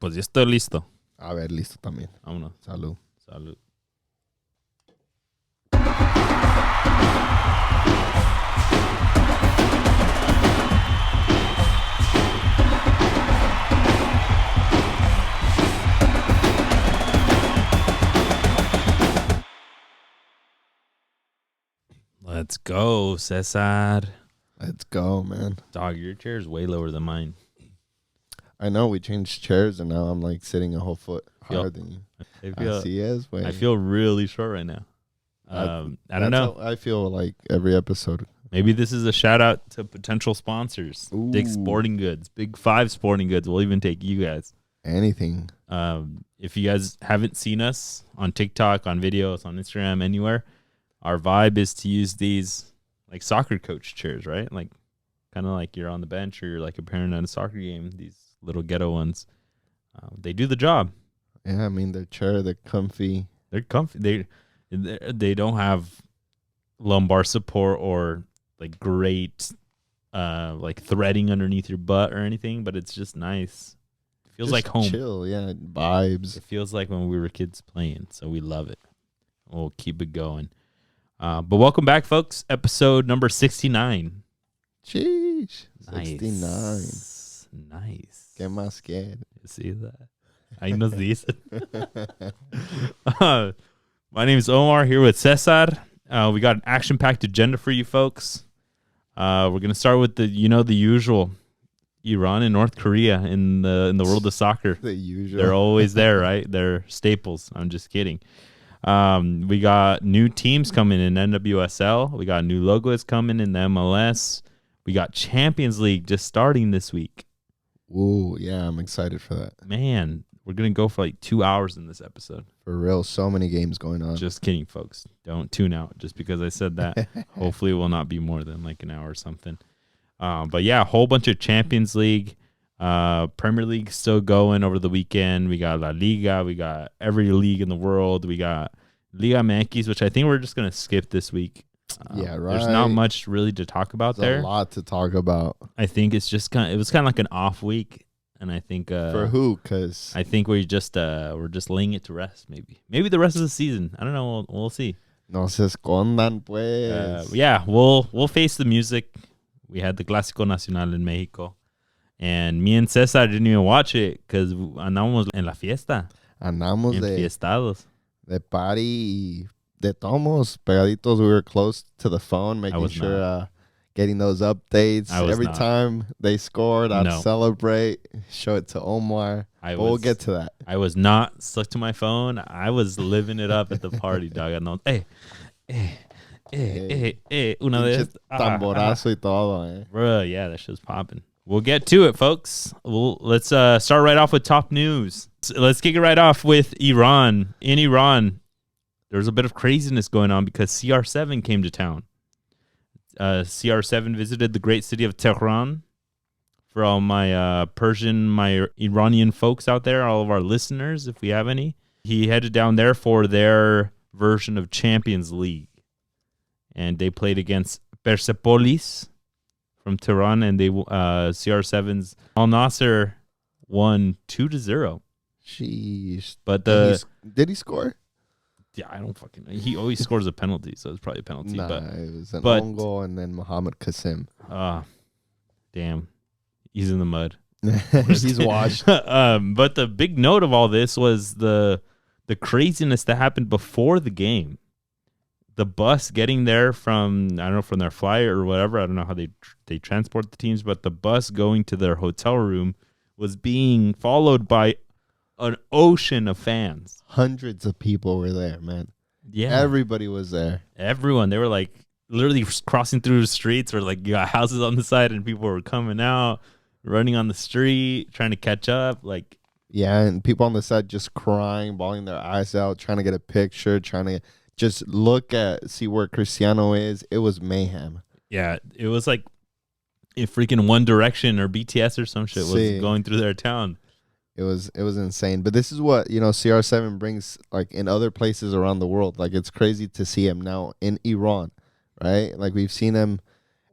Pues ya estoy listo. A ver, listo también. Vámonos. Salud. Salud. Let's go, Cesar. Let's go, man. Dog, your chair is way lower than mine. I know we changed chairs and now I'm like sitting a whole foot higher than you. I feel really short right now. I don't know. I feel like every episode. Maybe this is a shout out to potential sponsors. Ooh. Big Sporting Goods, Big 5 Sporting Goods. We'll even take you guys. Anything. If you guys haven't seen us on TikTok, on videos, on Instagram, anywhere, our vibe is to use these like soccer coach chairs, right? Like kind of like you're on the bench or you're like a parent at a soccer game. These little ghetto ones. They do the job. Yeah, I mean they're comfy. They're comfy. They don't have lumbar support or like great like threading underneath your butt or anything, but it's just nice. It feels like home. Chill, yeah, vibes. It feels like when we were kids playing, so we love it. We'll keep it going. But welcome back, folks. Episode number 69. Sheesh. Nice. 69. Nice. ¿Qué más quiere? You see that? Ahí nos dice. My name is Omar, here with Cesar. We got an action-packed agenda for you folks. We're going to start with the usual. Iran and North Korea in the world of soccer. The usual. They're always there, right? They're staples. I'm just kidding. We got new teams coming in NWSL. We got new logos coming in the MLS. We got Champions League just starting this week. Ooh, yeah, I'm excited for that. Man, we're going to go for like 2 hours in this episode. For real, so many games going on. Just kidding, folks. Don't tune out just because I said that. Hopefully it will not be more than like an hour or something. But yeah, a whole bunch of Champions League. Premier League still going over the weekend. We got La Liga. We got every league in the world. We got Liga MX, which I think we're just going to skip this week. Yeah, right. There's not much really to talk about there. A lot to talk about. I think it's just it was kind of like an off week. And I think for who? Because I think we're just laying it to rest. Maybe the rest of the season. I don't know. We'll see. No se escondan, pues. Yeah, we'll face the music. We had the Clasico Nacional in Mexico, and me and Cesar didn't even watch it because andamos en la fiesta. Andamos fiestados. De party, de tomos pegaditos. We were close to the phone, making sure. Getting those updates. Every time they scored, I'd celebrate, show it to Omar. We'll get to that. I was not stuck to my phone. I was living it up at the party, dog. Una vez. Tamborazo y todo, eh. Bruh, yeah, that shit's popping. We'll get to it, folks. Let's start right off with top news. Let's kick it right off with Iran. In Iran, there's a bit of craziness going on because CR7 came to town. CR7 visited the great city of Tehran. For all my my Iranian folks out there, all of our listeners, if we have any, he headed down there for their version of Champions League. And they played against Persepolis from Tehran, and they CR7's Al Nasser won 2-0. Jeez. But did he score? Yeah, I don't fucking know. He always scores a penalty, so it's probably a penalty. Nah, it was an own goal and then Mohamed Qasim. Damn. He's in the mud. He's washed. But the big note of all this was the craziness that happened before the game. The bus getting there from their flight or whatever. I don't know how they transport the teams, but the bus going to their hotel room was being followed by an ocean of fans. Hundreds of people were there, man. Yeah. Everybody was there. Everyone. They were like literally crossing through the streets where like you got houses on the side and people were coming out, running on the street, trying to catch up. Like, yeah, and people on the side just crying, bawling their eyes out, trying to get a picture, trying to just see where Cristiano is. It was mayhem. Yeah, it was like if freaking One Direction or BTS or some shit was going through their town. It was insane. But this is what, CR7 brings like in other places around the world. Like it's crazy to see him now in Iran, right? Like we've seen him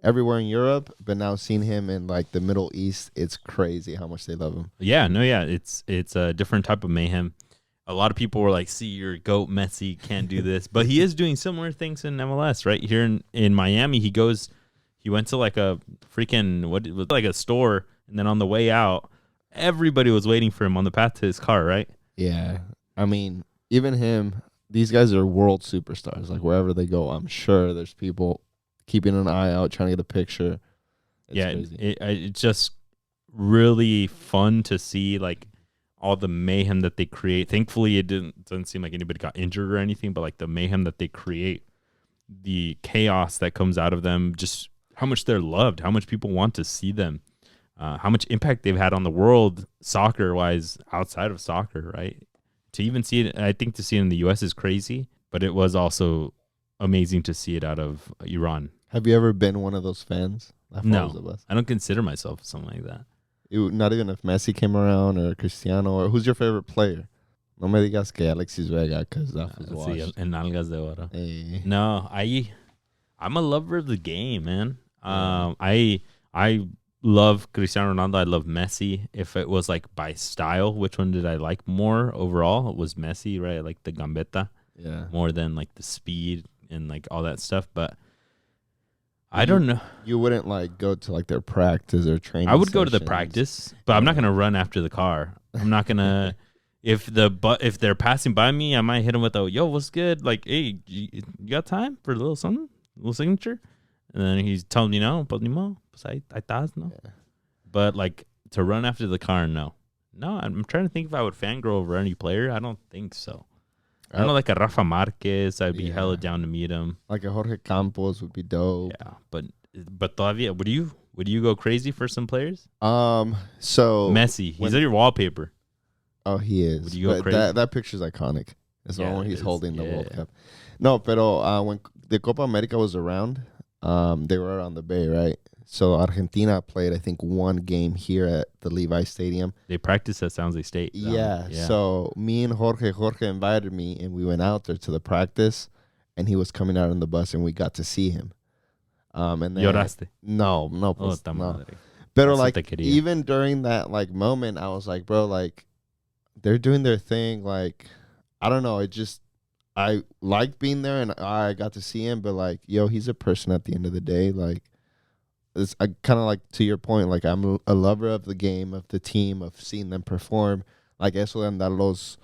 everywhere in Europe, but now seeing him in like the Middle East, it's crazy how much they love him. Yeah, no, yeah, it's a different type of mayhem. A lot of people were like, "See, your goat Messi can't do this," but he is doing similar things in MLS. Right here in Miami, he went to like a freaking like a store, and then on the way out, everybody was waiting for him on the path to his car. Right? Yeah, I mean, even him. These guys are world superstars. Like wherever they go, I'm sure there's people keeping an eye out, trying to get a picture. It's just really fun to see like all the mayhem that they create. Thankfully, it doesn't seem like anybody got injured or anything, but like the mayhem that they create, the chaos that comes out of them, just how much they're loved, how much people want to see them, how much impact they've had on the world soccer-wise outside of soccer, right? To even see it, I think to see it in the U.S. is crazy, but it was also amazing to see it out of Iran. Have you ever been one of those fans? No, I don't consider myself something like that. Not even if Messi came around or Cristiano, or who's your favorite player? No me digas que Alexis Vega, because that was washed. En algas de oro. Hey. No, I'm a lover of the game, man. I love Cristiano Ronaldo. I love Messi. If it was like by style, which one did I like more overall? It was Messi, right? I like the gambetta more than like the speed and like all that stuff. But I don't know. You wouldn't like go to like their practice or training. I would go to the practice, but I'm not gonna run after the car. I'm not gonna. If they're passing by me, I might hit them with a "Yo, what's good?" Like, hey, you got time for a little something, a little signature? And then he's telling me no, but no. No. Yeah. But like to run after the car, no. I'm trying to think if I would fangirl over any player. I don't think so. I don't know, like a Rafa Marquez. I'd be hella down to meet him. Like a Jorge Campos would be dope. Yeah, but todavía, would you go crazy for some players? So Messi, he's on your wallpaper. Oh, he is. Would you go crazy? That picture's iconic. It's the one where he's holding the World Cup. No, pero when the Copa America was around, they were on the Bay, right? So Argentina played, I think, one game here at the Levi Stadium. They practiced at San Jose State. Yeah. So me and Jorge invited me, and we went out there to the practice, and he was coming out on the bus, and we got to see him. And then ¿Lloraste? No. Pues, no. Pero like even during that like moment, I was like, bro, like they're doing their thing. Like I don't know, I liked being there, and I got to see him. But like, yo, he's a person at the end of the day. Like. It's kind of like to your point, like I'm a lover of the game, of the team, of seeing them perform. Like eso de andarlos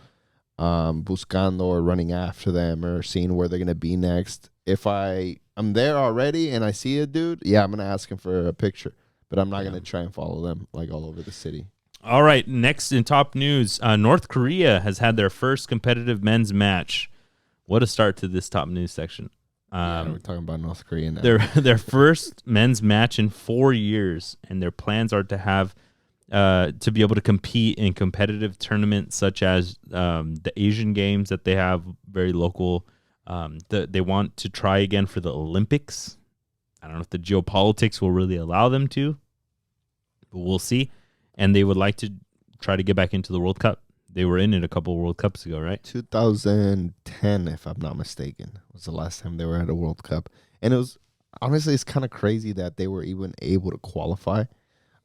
buscando or running after them or seeing where they're going to be next. If I'm there already and I see a dude, I'm going to ask him for a picture. But I'm not going to try and follow them like all over the city. All right, next in top news, North Korea has had their first competitive men's match. What a start to this top news section. We're talking about North Korea now. Their first men's match in 4 years, and their plans are to have to be able to compete in competitive tournaments such as the Asian Games that they have very local. They want to try again for the Olympics. I don't know if the geopolitics will really allow them to, but we'll see. And they would like to try to get back into the World Cup. They were in it a couple of World Cups ago, right? 2010, if I'm not mistaken, was the last time they were at a World Cup. And it was, honestly, it's kind of crazy that they were even able to qualify.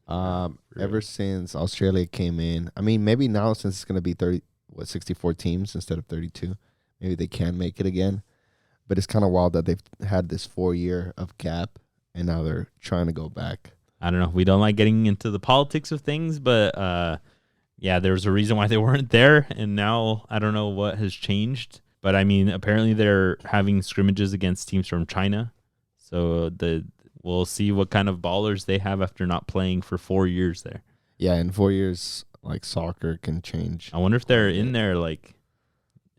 Ever since Australia came in. I mean, maybe now since it's going to be 64 teams instead of 32, maybe they can make it again. But it's kind of wild that they've had this 4 year of gap, and now they're trying to go back. I don't know. We don't like getting into the politics of things, but... yeah, there was a reason why they weren't there, and now I don't know what has changed. But, I mean, apparently they're having scrimmages against teams from China. So we'll see what kind of ballers they have after not playing for 4 years there. Yeah, in 4 years, like, soccer can change. I wonder if they're in there, like,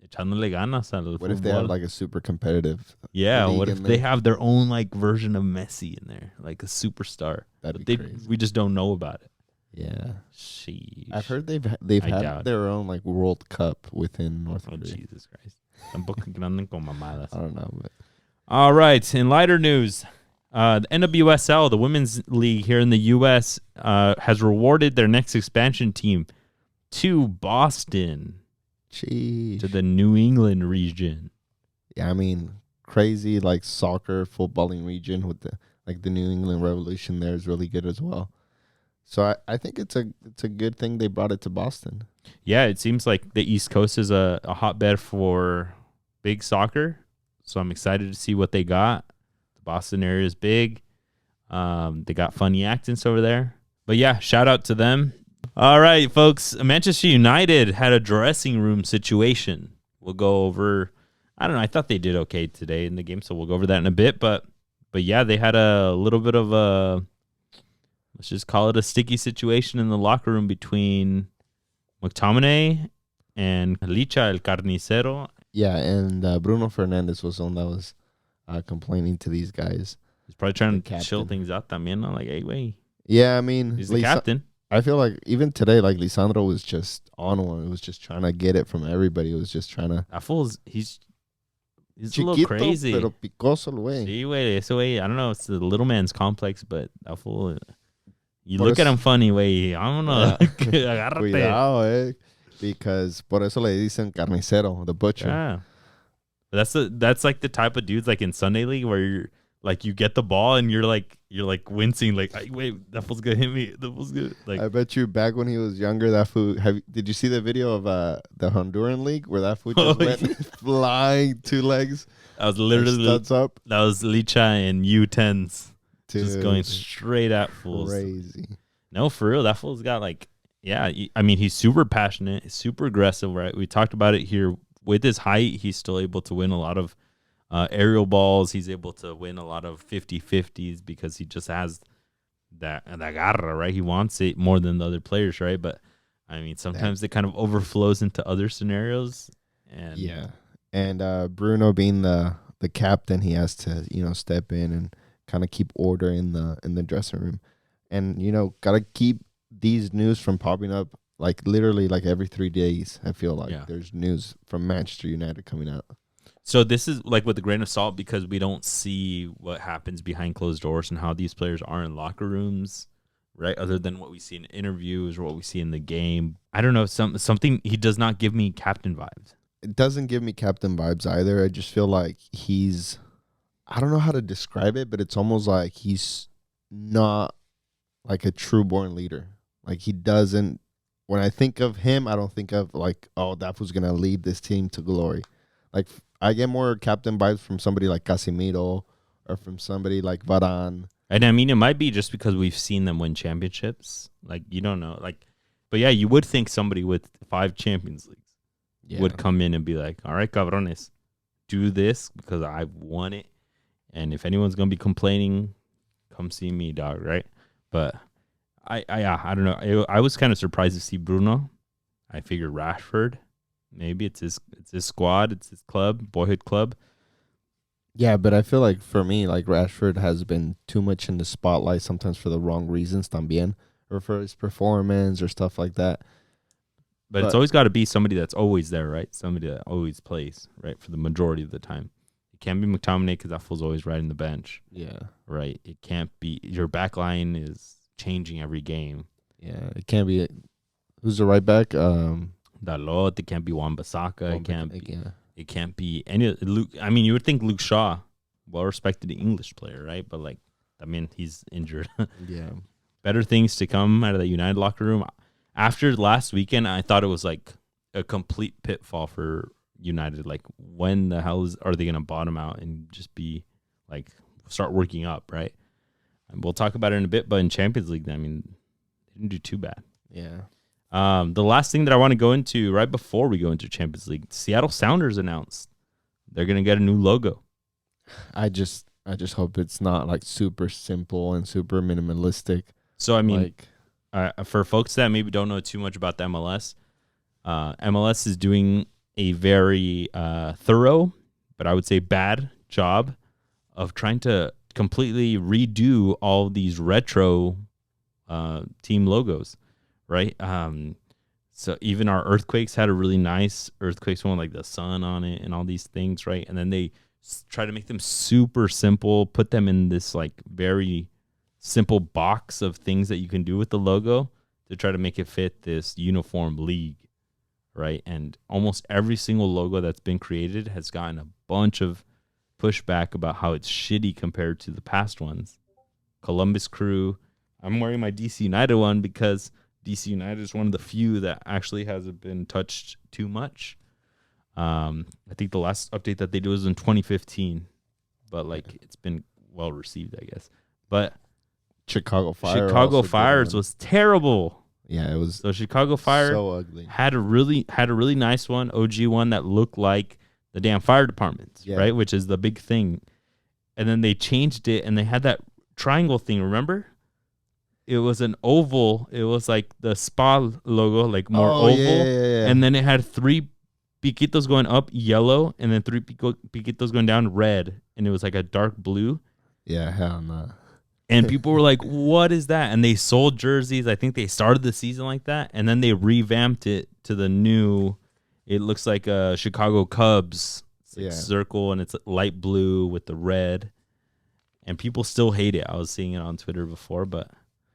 echándole ganas al What if they have, like, a super competitive what if they have their own, like, version of Messi in there, like a superstar? That'd be crazy. We just don't know about it. Yeah, sheesh. I've heard they've had their own like World Cup within North Korea. Jesus Christ! Tampoco que anden con mamadas. I don't know. But. All right, in lighter news, the NWSL, the women's league here in the U.S., has rewarded their next expansion team to Boston, to the New England region. Yeah, I mean, crazy like soccer footballing region with Like the New England Revolution there is really good as well. So I think it's a good thing they brought it to Boston. Yeah, it seems like the East Coast is a hotbed for big soccer. So I'm excited to see what they got. The Boston area is big. They got funny accents over there. But yeah, shout out to them. All right, folks. Manchester United had a dressing room situation. We'll go over. I don't know. I thought they did okay today in the game, so we'll go over that in a bit. But yeah, they had a little bit of a, let's just call it a sticky situation in the locker room between McTominay and Licha El Carnicero. Yeah, and Bruno Fernandes was the one that was complaining to these guys. He's probably trying to chill things out también. Like, hey, wait. Yeah, I mean, he's the captain. I feel like even today, like Lisandro was just on one. It was just trying to get it from everybody. It was just trying to. That fool's he's Chiquito, a little crazy. Pero picoso el güey. Sí, güey. Ese güey, I don't know. It's the little man's complex, but that fool. You look at him funny, güey. I don't know. Agárrate. Cuidado, because por eso le dicen carnicero, the butcher. Yeah. That's like the type of dudes like in Sunday League where you're like you get the ball and you're like wincing like, wait, that fool's gonna hit me. That fool's good. Like, I bet you back when he was younger, that fool. Did you see the video of the Honduran league where that fool just went flying 2 legs? That was literally studs up. That was Licha and U10s. Dude, just going straight at fools. Crazy. No, for real, that fool's got like, yeah. I mean, he's super passionate, he's super aggressive, right? We talked about it here. With his height, he's still able to win a lot of aerial balls. He's able to win a lot of 50-50s because he just has that garra, right? He wants it more than the other players, right? But I mean, sometimes it kind of overflows into other scenarios. And yeah, and Bruno being the captain, he has to step in and kind of keep order in the dressing room, and gotta keep these news from popping up. Like literally like every 3 days, I feel like there's news from Manchester United coming out. So this is like with a grain of salt because we don't see what happens behind closed doors and how these players are in locker rooms, right? Other than what we see in interviews or what we see in the game. I don't know, something he does not give me captain vibes. It doesn't give me captain vibes either. I just feel like I don't know how to describe it, but it's almost like he's not like a true born leader. Like he doesn't. When I think of him, I don't think of like, oh, that was going to lead this team to glory. Like, I get more captain vibes from somebody like Casemiro or from somebody like Varane. And I mean, it might be just because we've seen them win championships. Like, you don't know. Like, but yeah, you would think somebody with 5 Champions Leagues would come in and be like, all right, cabrones, do this because I've won it. And if anyone's going to be complaining, come see me, dog, right? But I don't know. I was kind of surprised to see Bruno. I figured Rashford. Maybe it's his squad. It's his club, boyhood club. Yeah, but I feel like for me, like Rashford has been too much in the spotlight sometimes for the wrong reasons también, or for his performance or stuff like that. But it's always got to be somebody that's always there, right? Somebody that always plays, right, for the majority of the time. It can't be McTominay because that fool's always riding the bench. Yeah. Right? It can't be. Your back line is changing every game. Yeah, it can't be. Who's the right back? Dalot. It can't be Wan-Bissaka. It can't be any Luke. I mean, you would think Luke Shaw, well-respected English player, right? But like, I mean, he's injured. Yeah. Better things to come out of the United locker room. After last weekend, I thought it was like a complete pitfall for United. Like, when the hell are they going to bottom out and just be like start working up, right? And we'll talk about it in a bit. But in Champions League, I mean, they didn't do too bad. Yeah. The last thing that I want to go into right before we go into Champions League, Seattle Sounders announced they're going to get a new logo. I just hope it's not like super simple and super minimalistic. So, I mean, for folks that maybe don't know too much about the MLS, MLS is doing a very thorough, but I would say bad job of trying to completely redo all these retro team logos. Right. So even our Earthquakes had a really nice Earthquakes one, like the sun on it and all these things. Right. And then they try to make them super simple, put them in this like very simple box of things that you can do with the logo to try to make it fit this uniform league. Right. And almost every single logo that's been created has gotten a bunch of pushback about how it's shitty compared to the past ones. Columbus Crew. I'm wearing my DC United one because DC United is one of the few that actually hasn't been touched too much. I think the last update that they did was in 2015, but like it's been well received, I guess. But Chicago Fires was terrible. Yeah, it was. So Chicago Fire so ugly. had a really nice one, OG one that looked like the damn fire departments, right? Which is the big thing. And then they changed it, and they had that triangle thing. Remember? It was an oval. It was like the spa logo, like more oval. Yeah. And then it had 3 piquitos going up, yellow, and then 3 piquitos going down, red. And it was like a dark blue. Yeah, hell no. And people were like, what is that? And they sold jerseys. I think they started the season like that. And then they revamped it to the new, it looks like a Chicago Cubs circle, and it's light blue with the red. And people still hate it. I was seeing it on Twitter before, but.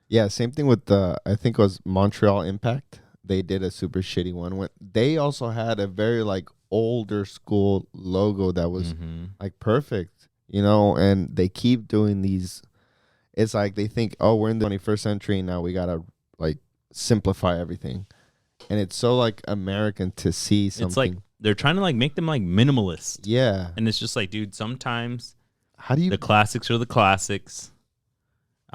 Yeah, same thing with I think it was Montreal Impact. They did a super shitty one. They also had a very like older school logo that was like perfect, and they keep doing these. It's like they think, oh, we're in the 21st century now. We got to like simplify everything. And it's so like American to see something. It's like they're trying to like make them like minimalist. Yeah. And it's just like, dude, sometimes how do you the classics are the classics.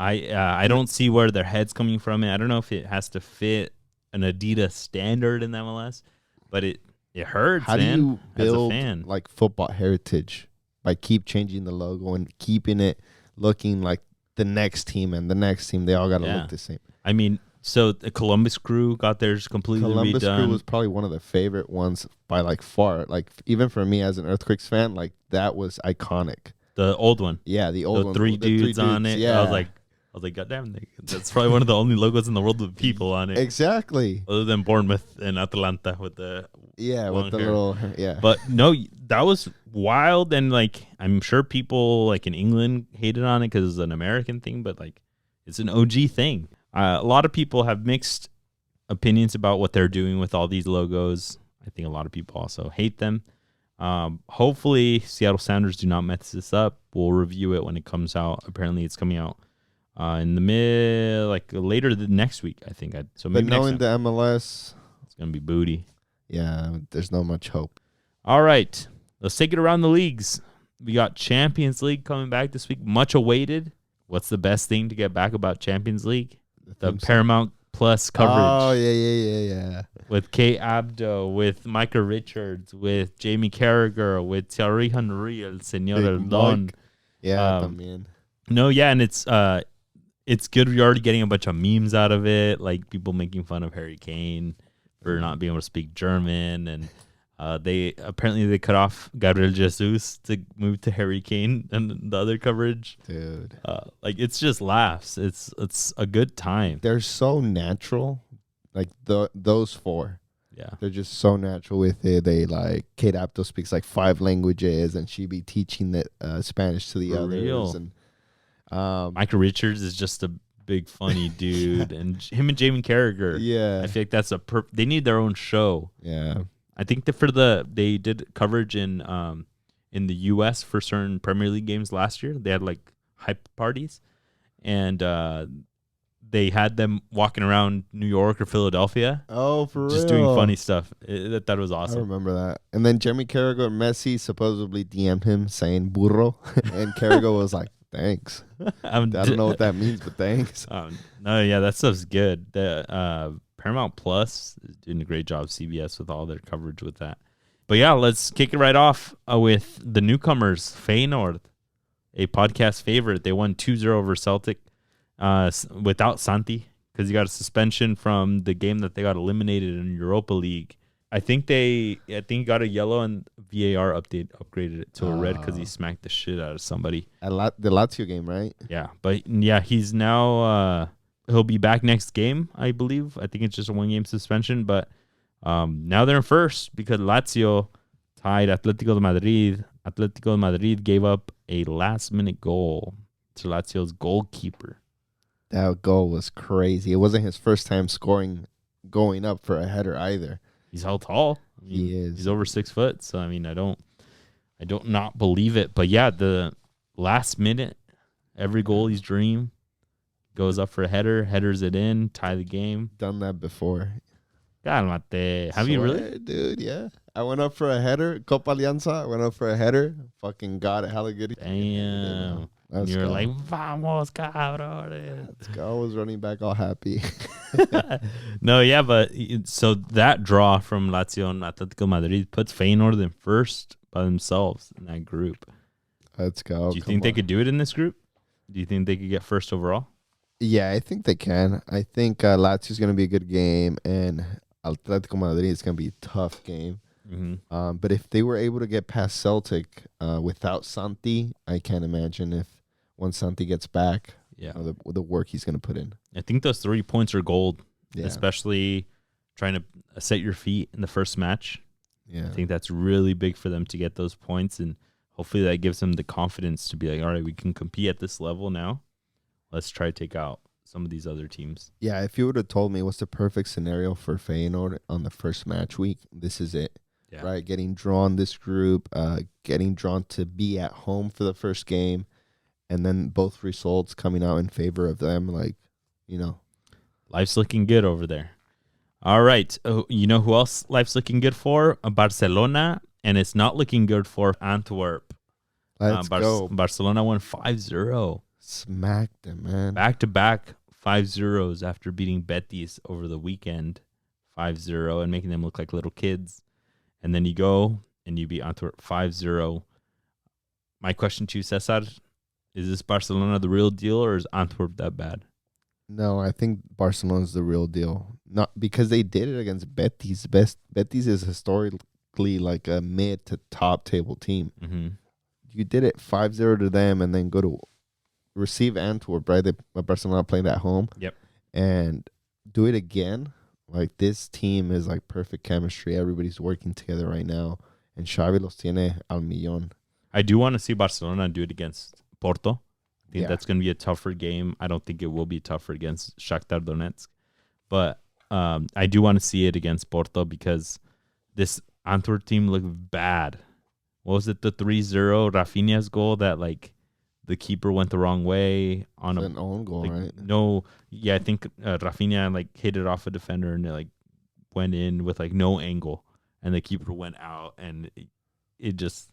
I don't see where their head's coming from. I don't know if it has to fit an Adidas standard in the MLS, but it hurts, how man, do you build as a fan. Like football heritage by keep changing the logo and keeping it looking like the next team and the next team? They all got to look the same. I mean, so the Columbus Crew got theirs completely redone. Columbus Crew was probably one of the favorite ones by like far. Like even for me as an Earthquakes fan, like that was iconic. The old one. Yeah, the old one. 3 dudes on it. Yeah. I was like, goddamn, that's probably one of the only logos in the world with people on it. Exactly. Other than Bournemouth and Atalanta with the with the hair. Little But no, that was wild, and like I'm sure people like in England hated on it because it's an American thing, but like it's an OG thing. A lot of people have mixed opinions about what they're doing with all these logos. I think a lot of people also hate them. Hopefully, Seattle Sounders do not mess this up. We'll review it when it comes out. Apparently, it's coming out in the later the next week, I think. So maybe but knowing the MLS, it's gonna be booty. Yeah, there's not much hope. All right, let's take it around the leagues. We got Champions League coming back this week, much awaited. What's the best thing to get back about Champions League? The Paramount Plus coverage. Oh, yeah. With Kate Abdo, with Micah Richards, with Jamie Carragher, with Thierry Henry, El Señor El Don. Yeah, man. No, yeah, and it's good. You're already getting a bunch of memes out of it, like people making fun of Harry Kane for not being able to speak German, and they cut off Gabriel Jesus to move to Harry Kane and the other coverage. Dude, like it's just laughs. It's a good time. They're so natural, like those 4. Yeah, they're just so natural with it. They like Kate Apto speaks like 5 languages, and she be teaching the Spanish to the others. Real. And Michael Richards is just a big funny dude, and him and Jamie Carragher. Yeah, I feel like that's they need their own show. Yeah. I think they did coverage in the U.S. for certain Premier League games last year. They had like hype parties, and they had them walking around New York or Philadelphia. Oh, for real? Just doing funny stuff. That was awesome. I remember that. And then Jamie Carragher, Messi supposedly DM'd him saying burro, and Carragher was like, thanks. I don't know what that means, but thanks. No, yeah, that stuff's good. The Paramount Plus is doing a great job, CBS, with all their coverage with that. But yeah, let's kick it right off with the newcomers, Feyenoord, a podcast favorite. They won 2-0 over Celtic without Santi because he got a suspension from the game that they got eliminated in Europa League. I think he got a yellow, and VAR upgraded it to a red because he smacked the shit out of somebody. The Lazio game, right? Yeah, but yeah, he's now he'll be back next game, I believe. I think it's just a 1-game suspension, but now they're in first because Lazio tied Atletico de Madrid. Atletico de Madrid gave up a last-minute goal to Lazio's goalkeeper. That goal was crazy. It wasn't his first time scoring, going up for a header either. He's how tall? He is. He's over 6 foot. So I mean, I don't not believe it. But yeah, the last minute, every goalie's dream. goes up for a header, headers it in, tie the game. Done that before. Cálmate. Have you really? Dude, yeah. I went up for a header. Copa Alianza. I went up for a header. Fucking got it hella good. Damn. And you were like, vamos, cabrones. Let's go. I was running back all happy. No, yeah, but so that draw from Lazio and Atletico Madrid puts Feyenoord in first by themselves in that group. Let's go. Do you think they could do it in this group? Do you think they could get first overall? Yeah, I think they can. I think Lazio's going to be a good game, and Atletico Madrid is going to be a tough game. Mm-hmm. But if they were able to get past Celtic without Santi, I can't imagine if once Santi gets back, the work he's going to put in. I think those 3 points are gold, especially trying to set your feet in the first match. Yeah, I think that's really big for them to get those points, and hopefully that gives them the confidence to be like, all right, we can compete at this level now. Let's try to take out some of these other teams. Yeah, if you would have told me what's the perfect scenario for Feyenoord on the first match week, this is it. Yeah. Right? Getting drawn this group, getting drawn to be at home for the first game, and then both results coming out in favor of them. Like, Life's looking good over there. All right. Oh, you know who else life's looking good for? Barcelona, and it's not looking good for Antwerp. Let's go. Barcelona won 5-0. Smacked them, man. Back-to-back 5-0s after beating Betis over the weekend 5-0 and making them look like little kids. And then you go and you beat Antwerp 5-0. My question to you, Cesar, is this Barcelona the real deal or is Antwerp that bad? No, I think Barcelona's the real deal. Not because they did it against Betis. Betis is historically like a mid to top table team. Mm-hmm. You did it 5-0 to them and then go to receive Antwerp, right? Barcelona playing at home. Yep. And do it again. Like, this team is like perfect chemistry. Everybody's working together right now. And Xavi los tiene al millón. I do want to see Barcelona do it against Porto. I think that's going to be a tougher game. I don't think it will be tougher against Shakhtar Donetsk. But I do want to see it against Porto because this Antwerp team looked bad. What was it, the 3-0 Rafinha's goal that, like, the keeper went the wrong way on an own goal, like, right? No, yeah, I think Rafinha like hit it off a defender and it like went in with like no angle, and the keeper went out, and it just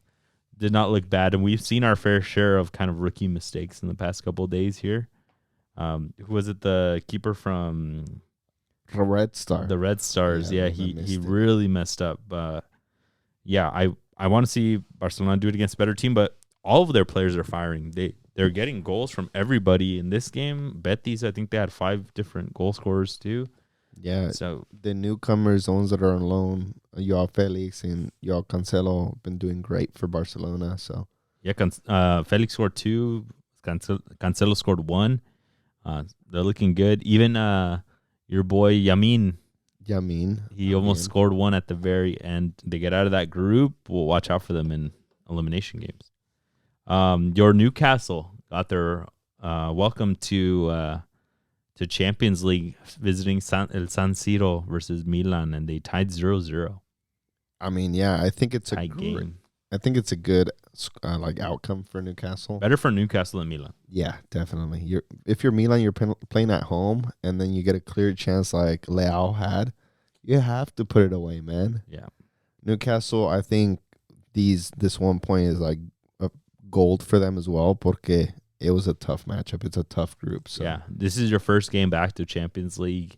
did not look bad. And we've seen our fair share of kind of rookie mistakes in the past couple of days here. Who was it? The keeper from the Red Star. The Red Stars. Yeah, he really messed up. Yeah, I want to see Barcelona do it against a better team, but all of their players are firing. They're getting goals from everybody in this game. Betis, I think they had 5 different goal scorers too. Yeah. So the newcomers, the ones that are on loan, Joao Felix and Joao Cancelo, have been doing great for Barcelona. So yeah, Felix scored 2. Cancelo scored 1. They're looking good. Even your boy Yamin. He almost scored 1 at the very end. They get out of that group. We'll watch out for them in elimination games. Your Newcastle got their welcome to Champions League, visiting San Siro versus Milan, and they tied 0-0. I mean, yeah, I think it's a game. I think it's a good like outcome for Newcastle. Better for Newcastle than Milan. Yeah, definitely. If you're Milan, you're playing at home, and then you get a clear chance like Leao had. You have to put it away, man. Yeah. Newcastle, I think this 1 point is like gold for them as well, porque it was a tough matchup. It's a tough group. So. Yeah, this is your first game back to Champions League.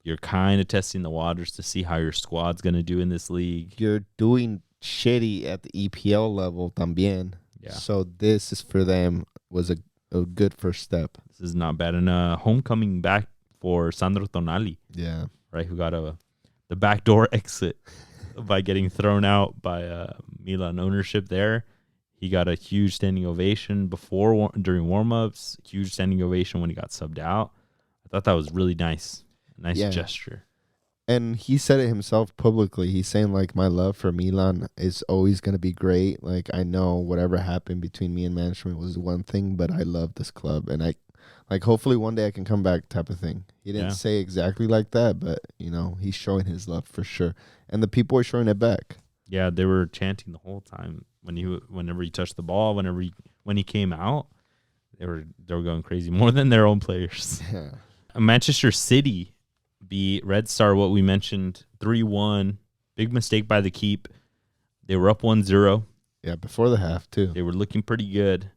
You're kind of testing the waters to see how your squad's going to do in this league. You're doing shitty at the EPL level también. Yeah. So this is for them was a good first step. This is not bad. And a homecoming back for Sandro Tonali. Yeah. Right, who got the backdoor exit by getting thrown out by Milan ownership there. He got a huge standing ovation during warm-ups, huge standing ovation when he got subbed out. I thought that was really nice. Nice gesture. And he said it himself publicly. He's saying, like, my love for Milan is always going to be great. Like, I know whatever happened between me and management was one thing, but I love this club. And hopefully one day I can come back type of thing. He didn't say exactly like that, but, he's showing his love for sure. And the people are showing it back. Yeah, they were chanting the whole time. Whenever he touched the ball, when he came out, They were going crazy, more than their own players. Yeah. Manchester City beat Red Star, what we mentioned, 3-1. Big mistake by the keep. They were up 1-0. Yeah, before the half, too. They were looking pretty good.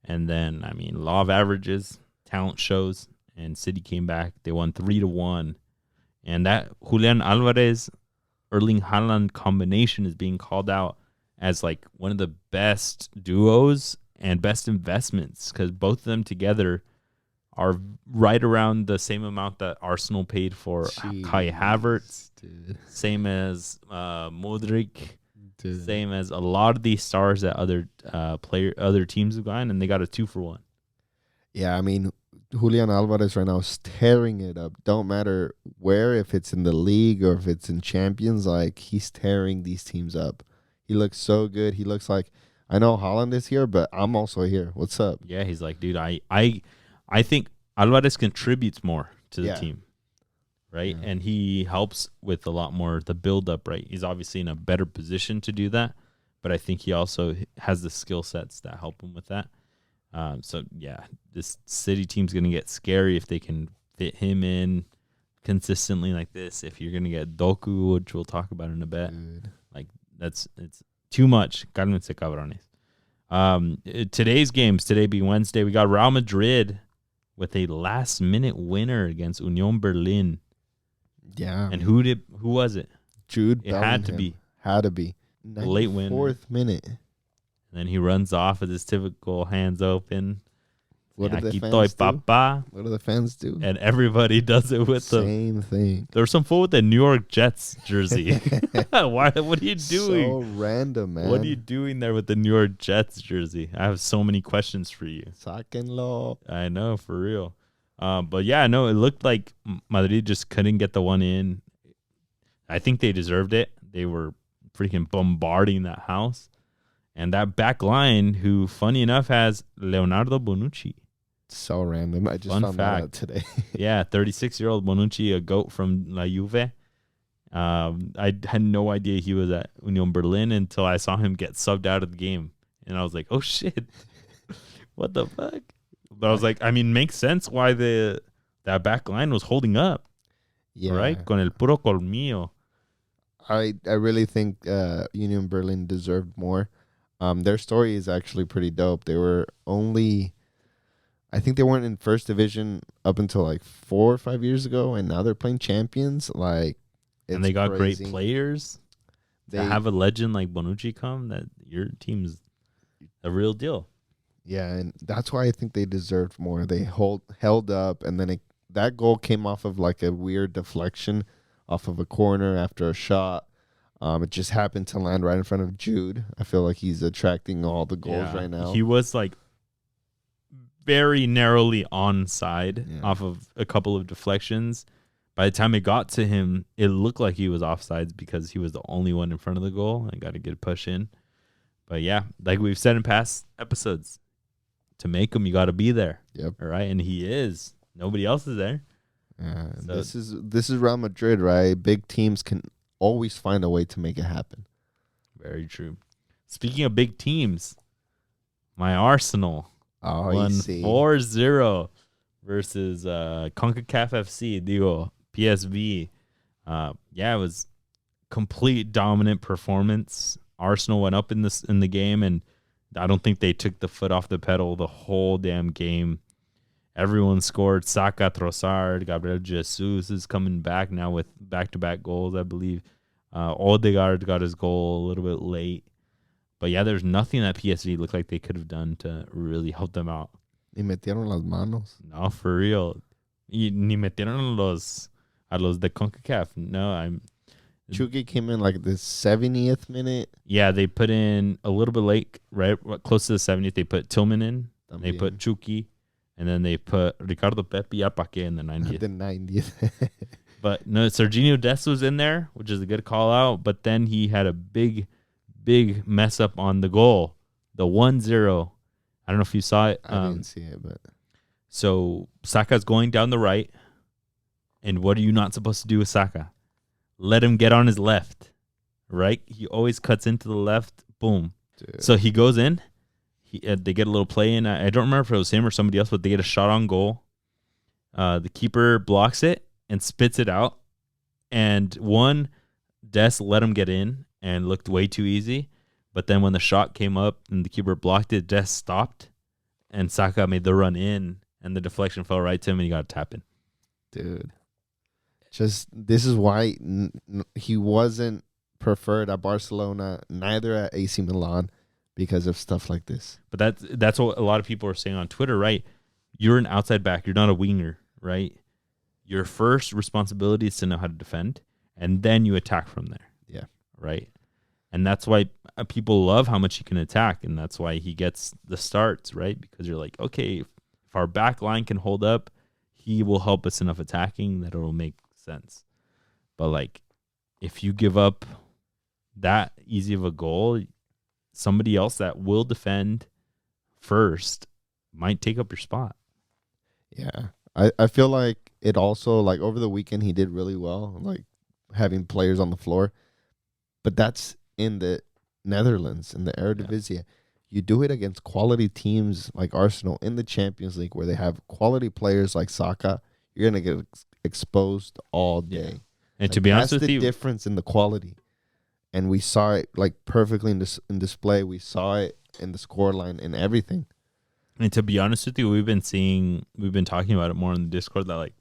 And then, law of averages, talent shows, and City came back. They won 3-1. And that Julian Alvarez, Erling Haaland combination is being called out as like one of the best duos and best investments, because both of them together are right around the same amount that Arsenal paid for Kai Havertz, dude. Same as Modric, dude. Same as a lot of these stars that other teams have gotten, and they got a 2-for-1. Yeah, Julian Alvarez right now is tearing it up. Don't matter where, if it's in the league or if it's in Champions, like he's tearing these teams up. He looks so good. He looks like, I know Haaland is here, but I'm also here. What's up? Yeah, he's like, dude, I think Alvarez contributes more to the team, right? Yeah. And he helps with a lot more the build-up, right? He's obviously in a better position to do that, but I think he also has the skill sets that help him with that. So, yeah, this City team's going to get scary if they can fit him in consistently like this. If you're going to get Doku, which we'll talk about in a bit, like it's too much. Cálmense, cabrones. Today's games, today being Wednesday, we got Real Madrid with a last-minute winner against Union Berlin. Yeah. And who was it? Jude Bellingham. Had to be. Late winner. 4th minute. And then he runs off with his typical hands open. What do the fans do? What do the fans do? And everybody does it with the same thing. There was some fool with the New York Jets jersey. Why? What are you doing? So random, man. What are you doing there with the New York Jets jersey? I have so many questions for you. Sáquenlo. I know, for real. But yeah, no, it looked like Madrid just couldn't get the one in. I think they deserved it. They were freaking bombarding that house. And that back line, who, funny enough, has Leonardo Bonucci. So random. I just found that out today. Yeah, 36-year-old Bonucci, a GOAT from La Juve. I had no idea he was at Union Berlin until I saw him get subbed out of the game. And I was like, oh, shit. What the fuck? But I was like, makes sense why that back line was holding up. Yeah. Right? Con el puro colmillo. I really think Union Berlin deserved more. Their story is actually pretty dope. They were I think they weren't in first division up until like 4 or 5 years ago, and now they're playing champions. And they got crazy. Great players. They have a legend like Bonucci come, that your team's a real deal. Yeah, and that's why I think they deserved more. They held up, and then that goal came off of like a weird deflection off of a corner after a shot. It just happened to land right in front of Jude. I feel like he's attracting all the goals right now. He was like very narrowly onside off of a couple of deflections. By the time it got to him, it looked like he was offsides because he was the only one in front of the goal and got a good push in. But yeah, like we've said in past episodes, to make him, you got to be there. Yep. All right, and he is. Nobody else is there. So this is Real Madrid, right? Big teams can always find a way to make it happen. Very true. Speaking of big teams, my Arsenal won 4-0 versus CONCACAF FC, PSV. It was complete dominant performance. Arsenal went up in the game, and I don't think they took the foot off the pedal the whole damn game. Everyone scored. Saka, Trossard, Gabriel Jesus is coming back now with back-to-back goals, I believe. Odegaard got his goal a little bit late. But yeah, there's nothing that PSV looked like they could have done to really help them out. Ni metieron las manos. No, for real. Ni metieron a los de CONCACAF. No, Chuky came in like the 70th minute. Yeah, they put in a little bit late, right? Close to the 70th. They put Tillman in. También. They put Chuky. And then they put Ricardo Pepi Apaque in the 90th. The 90th. But no, Serginho Dest was in there, which is a good call out. But then he had a big mess up on the goal. The 1-0. I don't know if you saw it. I didn't see it, but. So Saka's going down the right. And what are you not supposed to do with Saka? Let him get on his left. Right? He always cuts into the left. Boom. Dude. So he goes in. they get a little play in. I don't remember if it was him or somebody else, but they get a shot on goal. The keeper blocks it and spits it out. And Des let him get in and looked way too easy. But then when the shot came up and the keeper blocked it, Des stopped. And Saka made the run in. And the deflection fell right to him and he got a tap in. Dude. This is why he wasn't preferred at Barcelona, neither at AC Milan, because of stuff like this. But that's what a lot of people are saying on Twitter, right? You're an outside back. You're not a winger, right? Your first responsibility is to know how to defend, and then you attack from there. Yeah. Right? And that's why people love how much he can attack, and that's why he gets the starts, right? Because you're like, okay, if our back line can hold up, he will help us enough attacking that it'll make sense. But, like, if you give up that easy of a goal, somebody else that will defend first might take up your spot. Yeah. I feel like it also, like, over the weekend he did really well, like having players on the floor. But that's in the Netherlands, in the Eredivisie. Yeah. You do it against quality teams like Arsenal in the Champions League where they have quality players like Saka. You're going to get exposed all day. Yeah. And like, to be honest with you, that's the difference in the quality. And we saw it like perfectly in display. We saw it in the scoreline and everything. And to be honest with you, we've been talking about it more in the Discord that like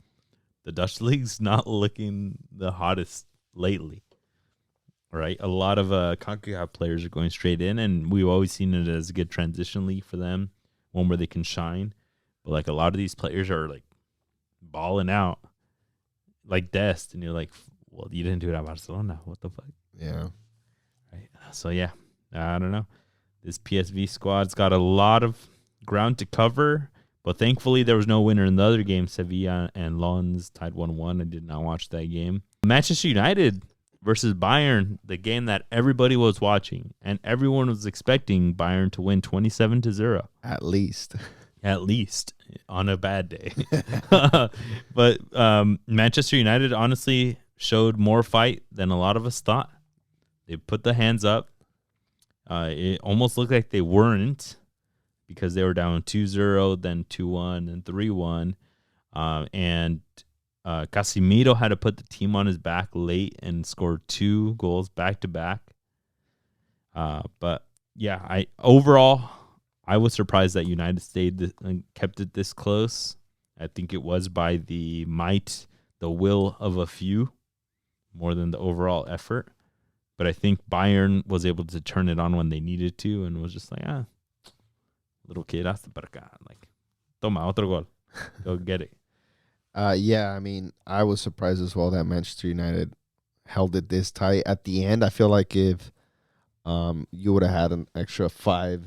the Dutch league's not looking the hottest lately, right? A lot of CONCACAF players are going straight in, and we've always seen it as a good transition league for them, one where they can shine. But like a lot of these players are like balling out, like Dest, and you're like, well, you didn't do it at Barcelona. What the fuck? Yeah. Right. So yeah, I don't know. This PSV squad's got a lot of ground to cover, but thankfully there was no winner in the other game. Sevilla and Lens tied 1-1. I did not watch that game. Manchester United versus Bayern, the game that everybody was watching, and everyone was expecting Bayern to win 27-0. At least on a bad day. But Manchester United honestly showed more fight than a lot of us thought. They put the hands up. It almost looked like they weren't, because they were down 2-0, then 2-1, and 3-1. And Casemiro had to put the team on his back late and scored 2 goals back-to-back. But, yeah, I was surprised that United stayed and kept it this close. I think it was by the will of a few, more than the overall effort. But I think Bayern was able to turn it on when they needed to and was just like, little kid, hasta para acá. Like, toma, otro gol. Go get it. Yeah, I mean, I was surprised as well that Manchester United held it this tight. At the end, I feel like if you would have had an extra 5-10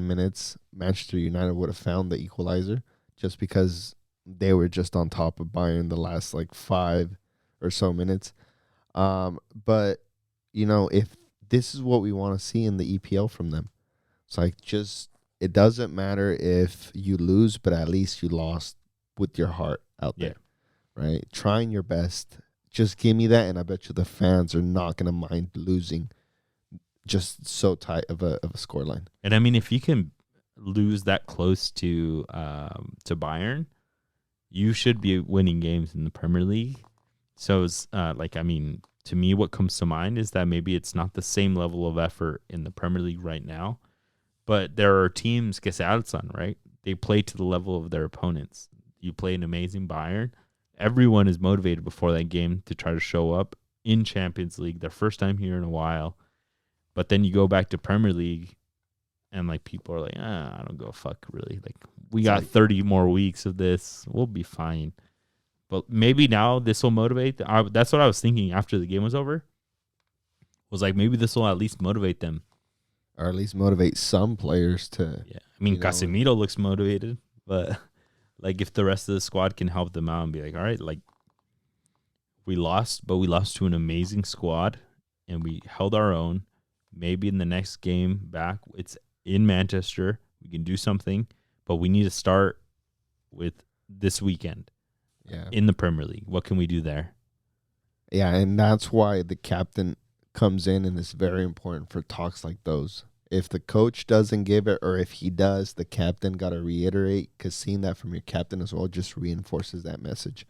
minutes, Manchester United would have found the equalizer just because they were just on top of Bayern the last, like, 5 or so minutes. But, you know, if this is what we want to see in the EPL from them, it's like it doesn't matter if you lose, but at least you lost with your heart out there, right? Trying your best. Just give me that, and I bet you the fans are not going to mind losing just so tight of a scoreline. And, I mean, if you can lose that close to Bayern, you should be winning games in the Premier League. So, it's to me, what comes to mind is that maybe it's not the same level of effort in the Premier League right now. But there are teams que se alzan, right? They play to the level of their opponents. You play an amazing Bayern. Everyone is motivated before that game to try to show up in Champions League, their first time here in a while. But then you go back to Premier League, and like people are like, I don't go fuck really. Like we got 30 more weeks of this. We'll be fine. But maybe now this will motivate. That's what I was thinking after the game was over. Was like maybe this will at least motivate them. Or at least motivate some players to... Yeah, I mean, Casemiro looks motivated, but like if the rest of the squad can help them out and be like, all right, like we lost, but we lost to an amazing squad and we held our own. Maybe in the next game back, it's in Manchester. We can do something, but we need to start with this weekend in the Premier League. What can we do there? Yeah, and that's why the captain comes in and it's very important for talks like those. if the coach doesn't give it, or if he does, the captain got to reiterate, because seeing that from your captain as well just reinforces that message.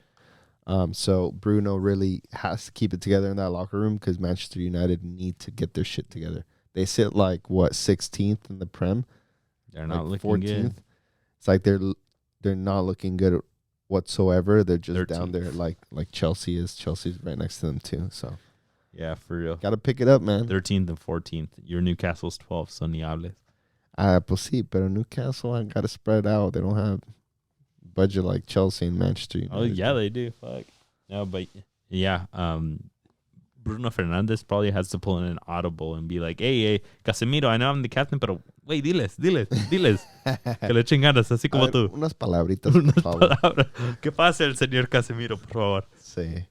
So Bruno really has to keep it together in that locker room, because Manchester United need to get their shit together. They sit 16th in the Prem. They're not looking 14th. Good. It's like they're not looking good whatsoever. They're just 13th. Down there like Chelsea is. Chelsea's right next to them too. So yeah, for real. Got to pick it up, man. 13th and 14th. Your Newcastle's 12th, so ni hables. Pues sí, pero Newcastle, I got to spread out. They don't have budget like Chelsea and Manchester United. Oh, yeah, they do. Fuck. No, but yeah, Bruno Fernandes probably has to pull in an audible and be like, hey, Casemiro, I know I'm the captain, pero wait, diles. Que le echen ganas, así como tú. Unas palabritas, por favor. ¿Qué pasa el señor Casemiro, por favor? Sí.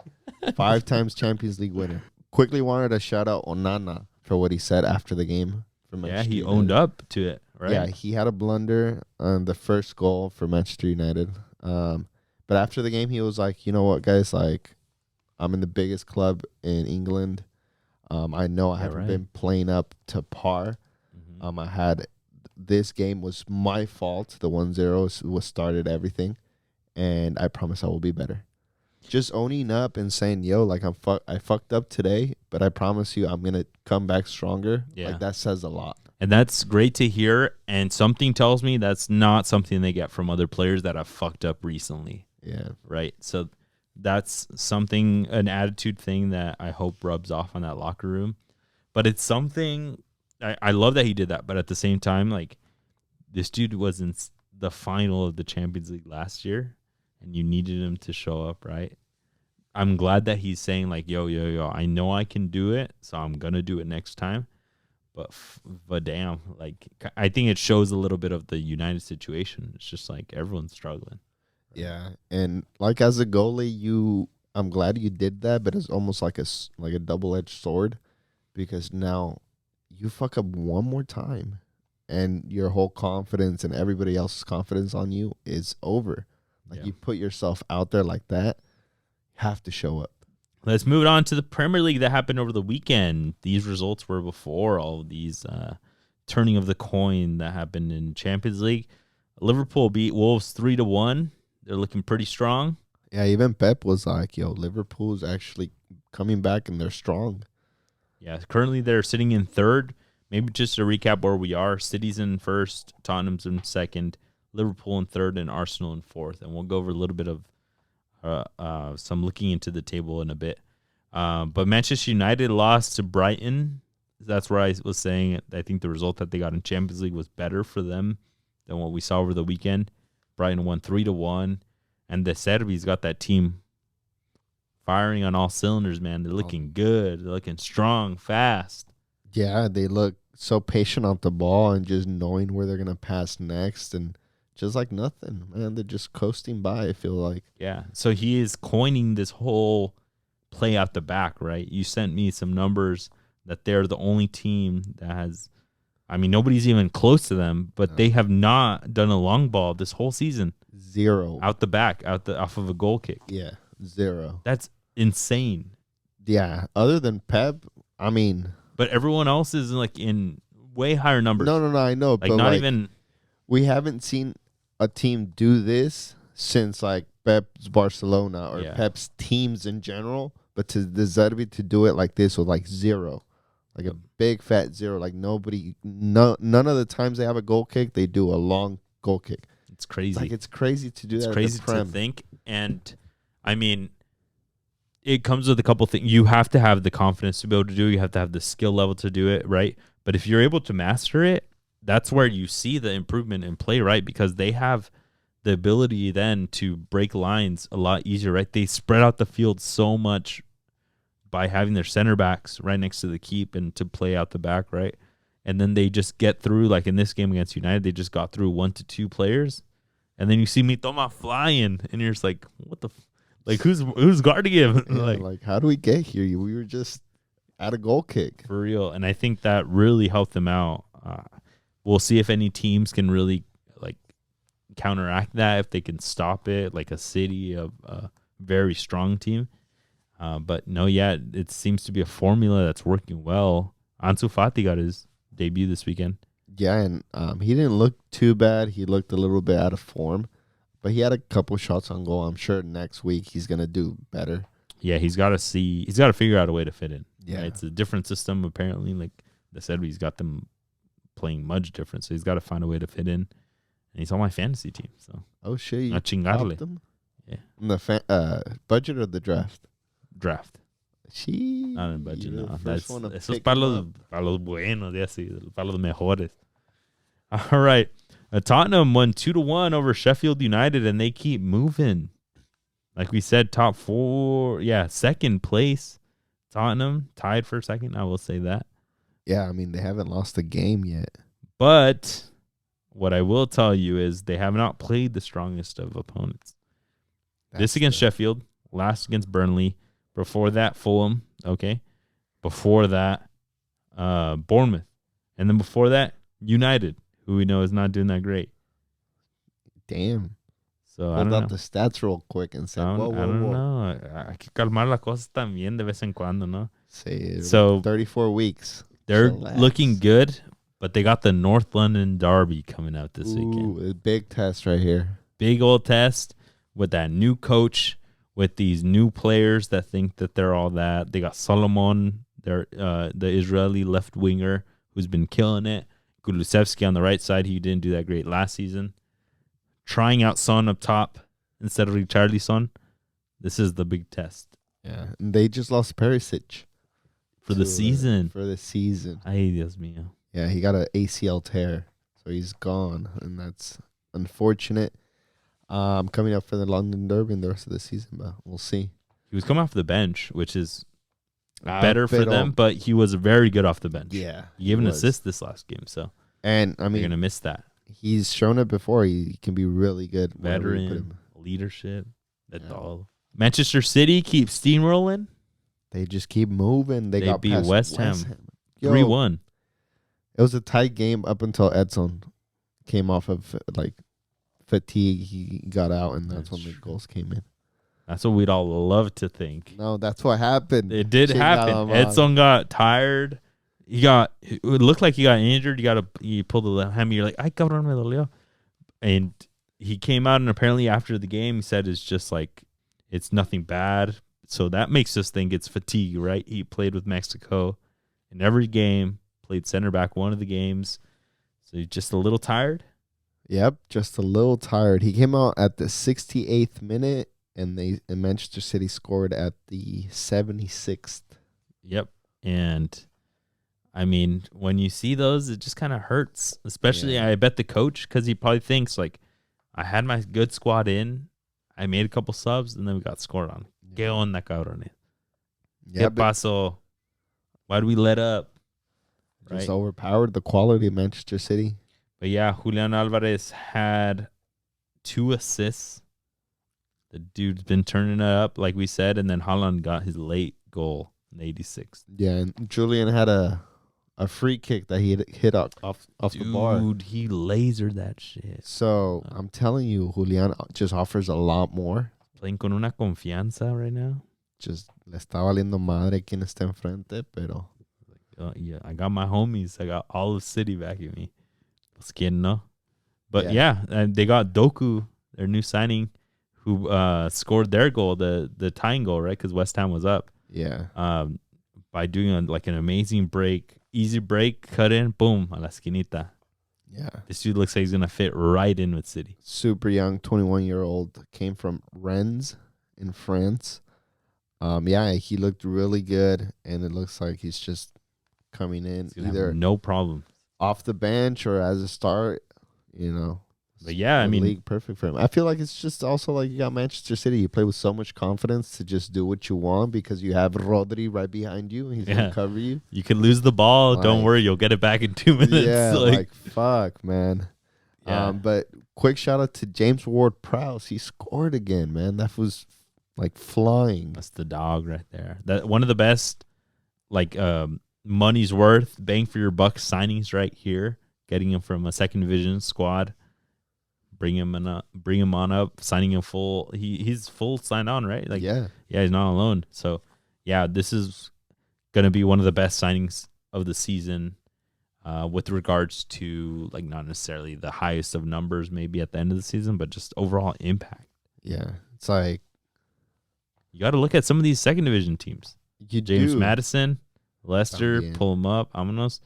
5 times Champions League winner. Quickly wanted to shout out Onana for what he said after the game. For Manchester he United. Owned up to it, right? Yeah, he had a blunder on the first goal for Manchester United. But after the game, he was like, you know what, guys, like, I'm in the biggest club in England. I know I haven't been playing up to par. Mm-hmm. This game was my fault. The 1-0 was started everything. And I promise I will be better. Just owning up and saying, yo, like I fucked up today, but I promise you I'm going to come back stronger. Yeah. Like that says a lot. And that's great to hear. And something tells me that's not something they get from other players that have fucked up recently. Yeah. Right. So that's something, an attitude thing that I hope rubs off on that locker room. But it's something, I love that he did that. But at the same time, like, this dude was in the final of the Champions League last year, and you needed him to show up, right? I'm glad that he's saying, like, yo, I know I can do it, so I'm going to do it next time. But damn, like, I think it shows a little bit of the United situation. It's just like everyone's struggling. Yeah, and like as a goalie, I'm glad you did that, but it's almost like a double-edged sword, because now you fuck up one more time, and your whole confidence and everybody else's confidence on you is over. Like you put yourself out there like that, you have to show up. Let's move on to the Premier League that happened over the weekend. These results were before all of these turning of the coin that happened in Champions League. Liverpool beat Wolves 3-1. They're looking pretty strong. Yeah, even Pep was like, yo, Liverpool's actually coming back and they're strong. Yeah, currently they're sitting in third. Maybe just to recap where we are. City's in first, Tottenham's in second, Liverpool in third, and Arsenal in fourth. And we'll go over a little bit of some looking into the table in a bit. But Manchester United lost to Brighton. That's where I was saying I think the result that they got in Champions League was better for them than what we saw over the weekend. Brighton won 3-1, and the Serbi's got that team firing on all cylinders, man. They're looking good. They're looking strong, fast. Yeah, they look so patient off the ball and just knowing where they're going to pass next, and just like nothing, man. They're just coasting by, I feel like. Yeah, so he is coining this whole play out the back, right? You sent me some numbers that they're the only team that has, I mean, nobody's even close to them, but they have not done a long ball this whole season. 0. Out the back, off of a goal kick. Yeah, 0. That's insane. Yeah, other than Pep, I mean. But everyone else is like in way higher numbers. No, I know. Like, but not even. We haven't seen a team do this since like Pep's Barcelona or Pep's teams in general. But to the Zerbi to do it like this with like 0. Like a big fat 0. Like none of the times they have a goal kick, they do a long goal kick. It's crazy. Like it's crazy to do that. It's crazy to think. And I mean, it comes with a couple things. You have to have the confidence to be able to do it. You have to have the skill level to do it, right? But if you're able to master it, that's where you see the improvement in play, right? Because they have the ability then to break lines a lot easier, right? They spread out the field so much by having their center backs right next to the keep and to play out the back, right? And then they just get through, like in this game against United, they just got through 1 to 2 players. And then you see Mitoma flying, and you're just like, what the like, who's guarding him? Yeah, like, how do we get here? We were just at a goal kick. For real. And I think that really helped them out. We'll see if any teams can really like counteract that, if they can stop it, like a City, of a very strong team. But no, it seems to be a formula that's working well. Ansu Fati got his debut this weekend. Yeah, and he didn't look too bad. He looked a little bit out of form, but he had a couple shots on goal. I'm sure next week he's gonna do better. Yeah, he's got to figure out a way to fit in. Yeah, right? It's a different system apparently. Like they said, he's got them playing much different, so he's got to find a way to fit in. And he's on my fantasy team, so shit, you a chingarle. him? Yeah, in the budget or the draft? Draft. Not in budget, no. Eso es para los buenos, yeah, sí, para los mejores. All right. Tottenham won 2-1 over Sheffield United, and they keep moving. Like we said, top four. Yeah, second place. Tottenham tied for second. I will say that. Yeah, I mean, they haven't lost a game yet. But what I will tell you is they have not played the strongest of opponents. This against Sheffield, last against Burnley. Before that, Fulham. Okay. Before that, Bournemouth. And then before that, United, who we know is not doing that great. Damn. So I don't know. The stats real quick and say, I don't know. Hay que calmar las cosas también de vez en cuando, ¿no? So 34 weeks. They're looking good, but they got the North London Derby coming out this weekend. A big test right here. Big old test with that new coach, with these new players that think that they're all that. They got Solomon, the Israeli left winger, who's been killing it. Kulusevski on the right side, he didn't do that great last season. Trying out Son up top instead of Richarlison. This is the big test. Yeah, and they just lost Perisic. For the season. Ay, Dios mío. Yeah, he got an ACL tear, so he's gone, and that's unfortunate. Coming up for the London Derby in the rest of the season, but we'll see. He was coming off the bench, which is better for them, but he was very good off the bench. Yeah. He gave an assist this last game, so and I mean, you're going to miss that. He's shown it before. He can be really good. Veteran, leadership, that's all. Manchester City keeps steamrolling. They just keep moving. They got beat past West Ham 3-1. It was a tight game up until Edson came off of fatigue. He got out, and that's when the goals came in. That's what we'd all love to think. No, that's what happened. It did happen. Edson got tired. It looked like he got injured. He pulled the left hammy. You're like, ay, cabrón, me dolió. And he came out, and apparently after the game, he said it's just like, it's nothing bad. So that makes us think it's fatigue, right? He played with Mexico in every game, played center back one of the games. So he's just a little tired. Yep, just a little tired. He came out at the 68th minute, and Manchester City scored at the 76th. Yep, and I mean, when you see those, it just kind of hurts. Especially, I bet the coach, because he probably thinks, like, I had my good squad in, I made a couple subs, and then we got scored on. ¿Qué onda, cabrones? ¿Qué pasó? Why did we let up? Just overpowered the quality of Manchester City. But yeah, Julian Alvarez had 2 assists. The dude's been turning it up, like we said, and then Haaland got his late goal in the 86th. Yeah, and Julian had a free kick that he hit off the bar. Dude, he lasered that shit. So I'm telling you, Julian just offers a lot more. Playing con una confianza right now. Just le está valiendo madre quien está enfrente, pero. Yeah, I got my homies. I got all of City backing me. Skin, no? But and they got Doku, their new signing, who scored their goal, the tying goal, right? Because West Ham was up. Yeah. By doing an amazing break, easy break, cut in, boom, a la esquinita. Yeah. This dude looks like he's gonna fit right in with City. Super young, 21-year-old, came from Rennes in France. He looked really good, and it looks like he's just coming in either no problem off the bench or as a start, But yeah, I mean, league perfect for him. I feel like it's just also like you got Manchester City. You play with so much confidence to just do what you want because you have Rodri right behind you and he's gonna cover you. You can lose the ball. Don't worry, you'll get it back in 2 minutes. Yeah, fuck, man. Yeah. But quick shout out to James Ward-Prowse. He scored again, man. That was like flying. That's the dog right there. That one of the best, money's worth, bang for your buck signings right here. Getting him from a second division squad. Bring him on up, signing him full. He's full signed on, right? He's not alone. So, this is gonna be one of the best signings of the season. with regards to like not necessarily the highest of numbers maybe at the end of the season, but just overall impact. Yeah, it's like you got to look at some of these second division teams. James Madison, Leicester, pull him up. Vámonos.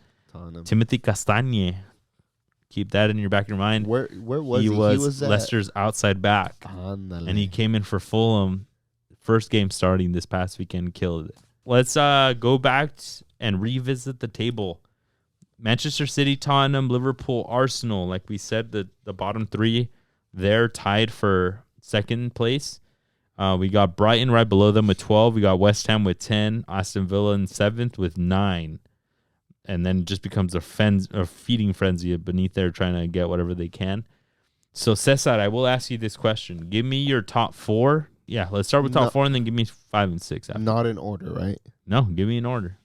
Timothy Castagne. Keep that in your back of your mind. Where was he? He was Leicester's outside back. And he came in for Fulham. First game starting this past weekend, killed it. Let's go back and revisit the table. Manchester City, Tottenham, Liverpool, Arsenal. Like we said, the bottom three, they're tied for second place. We got Brighton right below them with 12. We got West Ham with 10. Aston Villa in 7th with 9. And then it just becomes a feeding frenzy beneath there trying to get whatever they can. So, Cesar, I will ask you this question. Give me your top 4. Yeah, let's start with top 4 and then give me 5 and 6 after. Not in order, right? No, give me an order.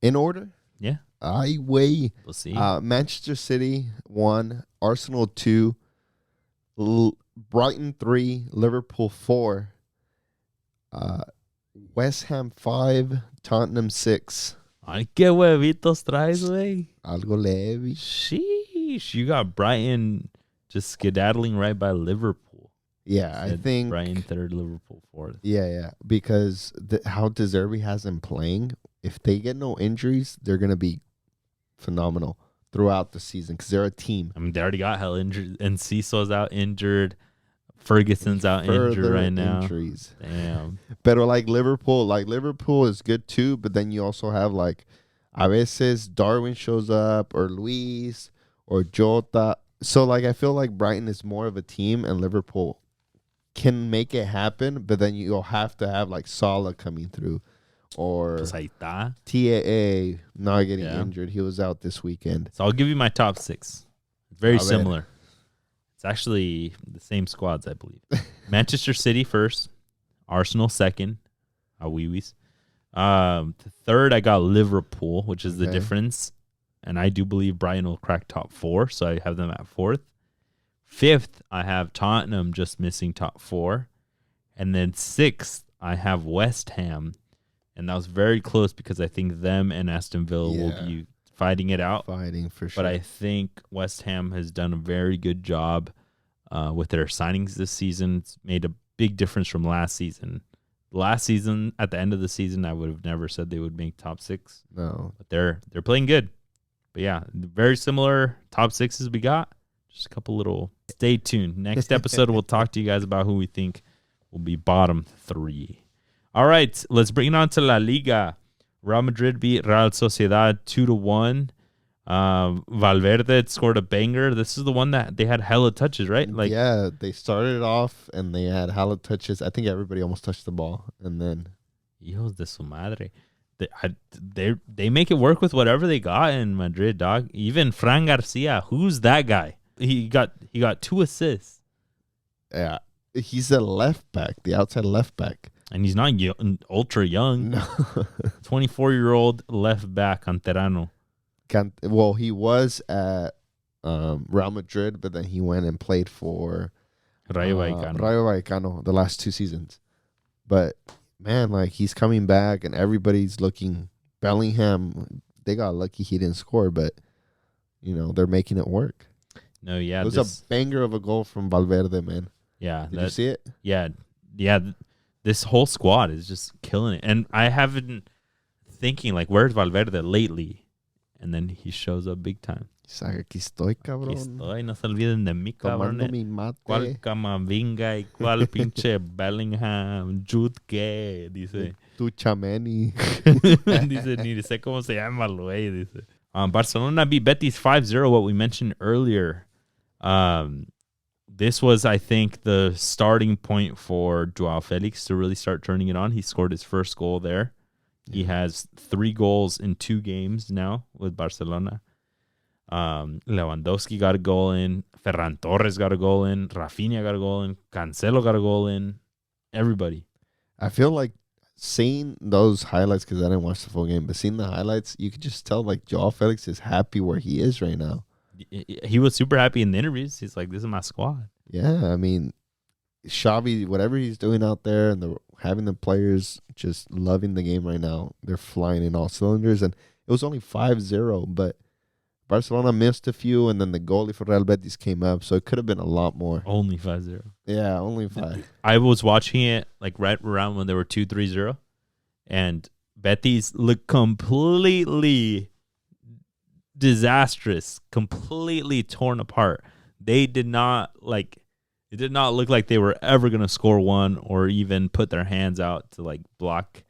In order? Yeah. We'll see. Manchester City 1, Arsenal 2, Brighton 3, Liverpool 4, West Ham 5, Tottenham 6. Ay, qué huevitos traes, güey. Algo leve. Sheesh. You got Brighton just skedaddling right by Liverpool. Yeah, I think Brighton 3rd, Liverpool 4th. Yeah. Because how De Zerbi has them playing, if they get no injuries, they're going to be phenomenal throughout the season because they're a team. I mean, they already got hell injured, and Cecil's out injured. Ferguson's out injured right now. Injuries. Damn. But like Liverpool is good too, but then you also have like a veces Darwin shows up or Luis or Jota. So like I feel like Brighton is more of a team and Liverpool can make it happen, but then you'll have to have like Salah coming through or TAA not getting injured. He was out this weekend. So I'll give you my top 6. Very similar. It's actually the same squads, I believe. Manchester City first, Arsenal second, third, I got Liverpool, which is the difference. And I do believe Brighton will crack top 4, so I have them at 4th. 5th, I have Tottenham just missing top 4. And then 6th, I have West Ham. And that was very close because I think them and Aston Villa will be fighting it out. Fighting for sure. But I think West Ham has done a very good job with their signings this season. It's made a big difference from last season. Last season, at the end of the season, I would have never said they would make top 6. No. But they're playing good. But yeah, very similar top 6s we got. Just a couple little... Stay tuned. Next episode, we'll talk to you guys about who we think will be bottom 3. All right, let's bring it on to La Liga. Real Madrid beat Real Sociedad 2-1. Valverde scored a banger. This is the one that they had hella touches, right? Like, yeah, they started off and they had hella touches. I think everybody almost touched the ball, and then hijos de su madre. They make it work with whatever they got in Madrid, dog. Even Fran Garcia, who's that guy? He got 2 assists. Yeah, he's a left back, the outside left back. And he's not ultra young. No. 24-year-old left back, Canterano. Well, he was at Real Madrid, but then he went and played for Rayo Vallecano the last 2 seasons. But, man, like, he's coming back, and everybody's looking. Bellingham, they got lucky he didn't score, but, they're making it work. No, yeah. It was a banger of a goal from Valverde, man. Yeah. Did you see it? Yeah. This whole squad is just killing it. And I have been thinking, like, where's Valverde lately? And then he shows up big time. Aquí estoy, cabrón. Aquí estoy, no se olviden de mí, cabrón. Tomando mi mate. ¿Cuál Camavinga y cuál pinche Bellingham? Jude, ¿qué? Dice. Tu Chameni. Dice, ni sé cómo se llama el güey. Dice. Barcelona beat Betis 5-0, what we mentioned earlier. This was, I think, the starting point for Joao Felix to really start turning it on. He scored his first goal there. He has 3 goals in 2 games now with Barcelona. Lewandowski got a goal in. Ferran Torres got a goal in. Rafinha got a goal in. Cancelo got a goal in. Everybody. I feel like seeing those highlights, because I didn't watch the full game, but seeing the highlights, you could just tell like Joao Felix is happy where he is right now. He was super happy in the interviews. He's like, this is my squad. Yeah, I mean, Xavi, whatever he's doing out there, and having the players just loving the game right now, they're flying in all cylinders. And it was only 5-0, but Barcelona missed a few, and then the goalie for Real Betis came up, so it could have been a lot more. Only 5-0. Yeah, only 5. I was watching it like right around when they were 2-3-0, and Betis looked completely disastrous, completely torn apart. They did not like. It did not look like they were ever going to score one or even put their hands out to like block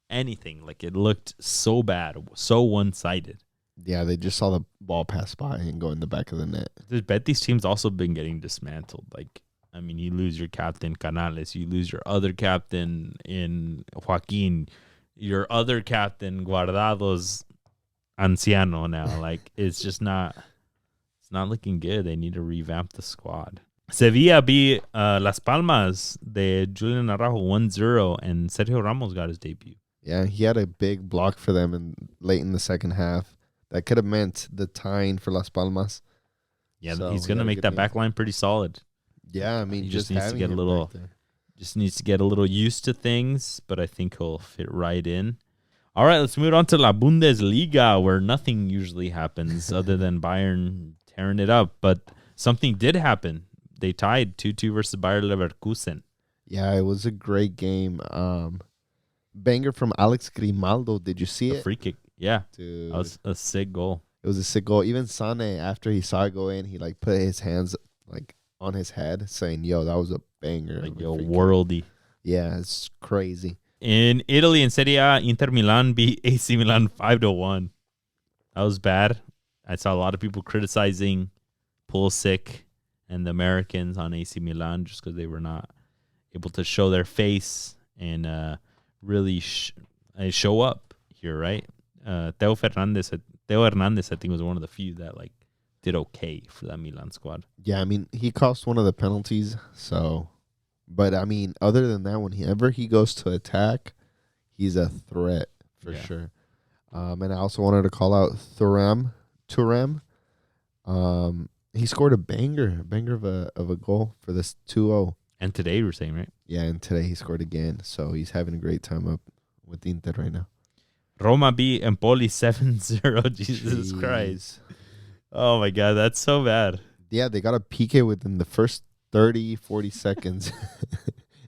anything. Like it looked so bad, so one-sided. Yeah, they just saw the ball pass by and go in the back of the net. The Betis team's also been getting dismantled. Like, I mean, you lose your captain, Canales. You lose your other captain in Joaquin. Your other captain, Guardado's Anciano now. Like, it's not looking good. They need to revamp the squad. Sevilla beat Las Palmas de Julian Araujo 1-0, and Sergio Ramos got his debut. Yeah, he had a big block for them late in the second half. That could have meant the tying for Las Palmas. Yeah, so he's going to make that back line pretty solid. Yeah, I mean, he just needs to get a little used to things, but I think he'll fit right in. All right, let's move on to La Bundesliga, where nothing usually happens other than Bayern tearing it up. But something did happen. They tied 2-2 versus Bayer Leverkusen. Yeah, it was a great game. Banger from Alex Grimaldo. Did you see it? A free kick. Yeah. Dude. That was a sick goal. It was a sick goal. Even Sane, after he saw it go in, he like put his hands like on his head saying, yo, that was a banger. Like, yo, worldy. Yeah, it's crazy. In Italy, in Serie A, Inter Milan beat AC Milan 5-1. That was bad. I saw a lot of people criticizing Pulisic and the Americans on AC Milan just because they were not able to show their face and really show up here, right? Theo Hernandez, I think, was one of the few that like did okay for that Milan squad. Yeah, I mean, he cost one of the penalties, so... But, I mean, other than that, whenever he goes to attack, he's a threat for sure. And I also wanted to call out Thuram. He scored a banger of a goal for this 2-0. And today, we're saying, right? Yeah, and today he scored again. So he's having a great time up with Inter right now. Roma beat Empoli 7-0. Jesus Christ. Oh, my God. That's so bad. Yeah, they got a PK within the first 30, 40 seconds.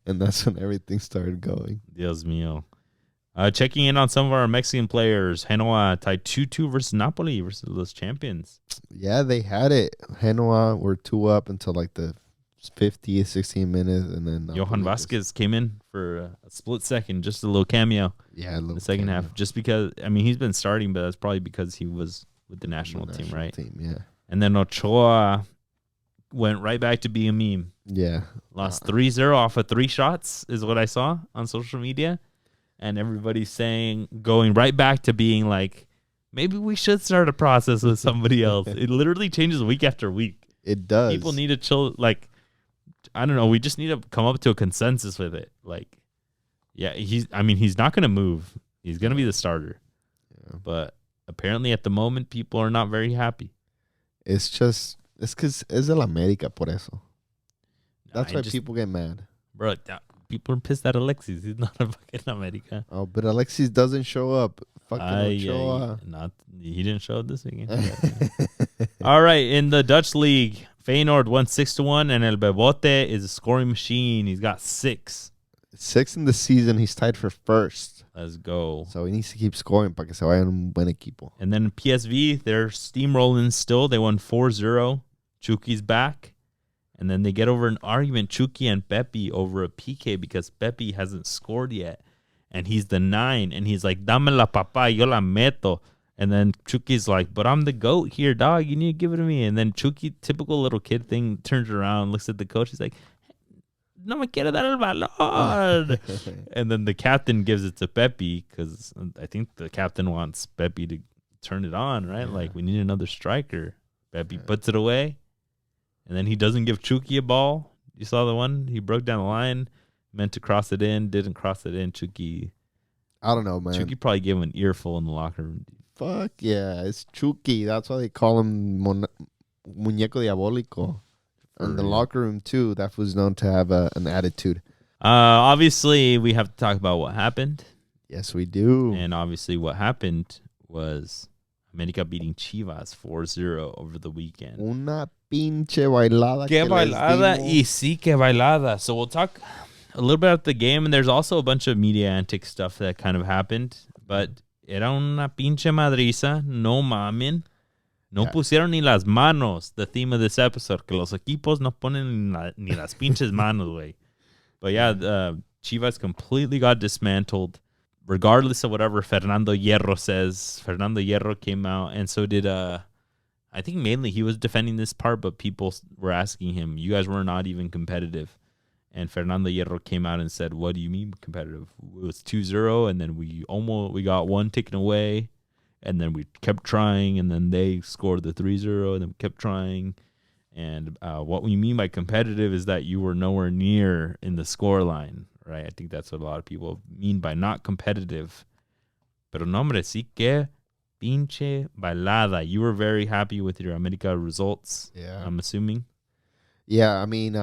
And that's when everything started going. Dios mío. Checking in on some of our Mexican players. Genoa tied 2-2 versus Napoli versus those champions. Yeah, they had it. Genoa were 2 up until like the 50th, 16 minutes. And then Johan Vasquez came in for a split second, just a little cameo. Yeah, in the second half. Just because, I mean, he's been starting, but that's probably because he was with the national team, right? Yeah. And then Ochoa went right back to being a meme. Yeah. Lost 3-0 off of 3 shots is what I saw on social media. And everybody's going right back to being like, maybe we should start a process with somebody else. It literally changes week after week. It does. People need to chill. Like, I don't know. We just need to come up to a consensus with it. Like, yeah, he's not going to move. He's going to be the starter. Yeah. But apparently at the moment, people are not very happy. It's because es el América por eso. That's why people get mad. Bro, people are pissed at Alexis. He's not a fucking América. Oh, but Alexis doesn't show up. Fucking Ochoa. He didn't show up this weekend. All right, in the Dutch league, Feyenoord won 6-1, and El Bebote is a scoring machine. He's got 6. 6 in the season. He's tied for first. Let's go. So he needs to keep scoring para que se vaya un buen equipo. And then PSV, they're steamrolling still. They won 4-0. Chuky's back. And then they get over an argument, Chuky and Pepi, over a PK because Pepi hasn't scored yet. And he's the 9. And he's like, dame la papa, yo la meto. And then Chuky's like, but I'm the GOAT here, dog. You need to give it to me. And then Chuky, typical little kid thing, turns around, looks at the coach. He's like, no me quiero dar el balón. And then the captain gives it to Pepi because I think the captain wants Pepi to turn it on, right? Yeah. Like, we need another striker. Pepi puts it away. And then he doesn't give Chuky a ball. You saw the one? He broke down the line, meant to cross it in, didn't cross it in. Chuky. I don't know, man. Chuky probably gave him an earful in the locker room. Fuck yeah, it's Chuky. That's why they call him Muñeco Diabólico. In the locker room, too, that was known to have an attitude. Obviously, we have to talk about what happened. Yes, we do. And obviously what happened was, America beating Chivas 4-0 over the weekend. Una pinche bailada. Que bailada y sí que bailada. So we'll talk a little bit about the game, and there's also a bunch of media antic stuff that kind of happened, but era una pinche madriza, no mamen. No pusieron ni las manos, the theme of this episode, que los equipos no ponen ni las pinches manos, güey. But Chivas completely got dismantled, regardless of whatever Fernando Hierro says. Fernando Hierro came out, and so did, I think mainly he was defending this part, but people were asking him, you guys were not even competitive. And Fernando Hierro came out and said, what do you mean competitive? It was 2-0, and then we got one taken away. And then we kept trying, and then they scored the 3-0, and then we kept trying. And what we mean by competitive is that you were nowhere near in the scoreline, right? I think that's what a lot of people mean by not competitive. Pero no, hombre, sí que pinche bailada. You were very happy with your America results, I'm assuming. Yeah, I mean,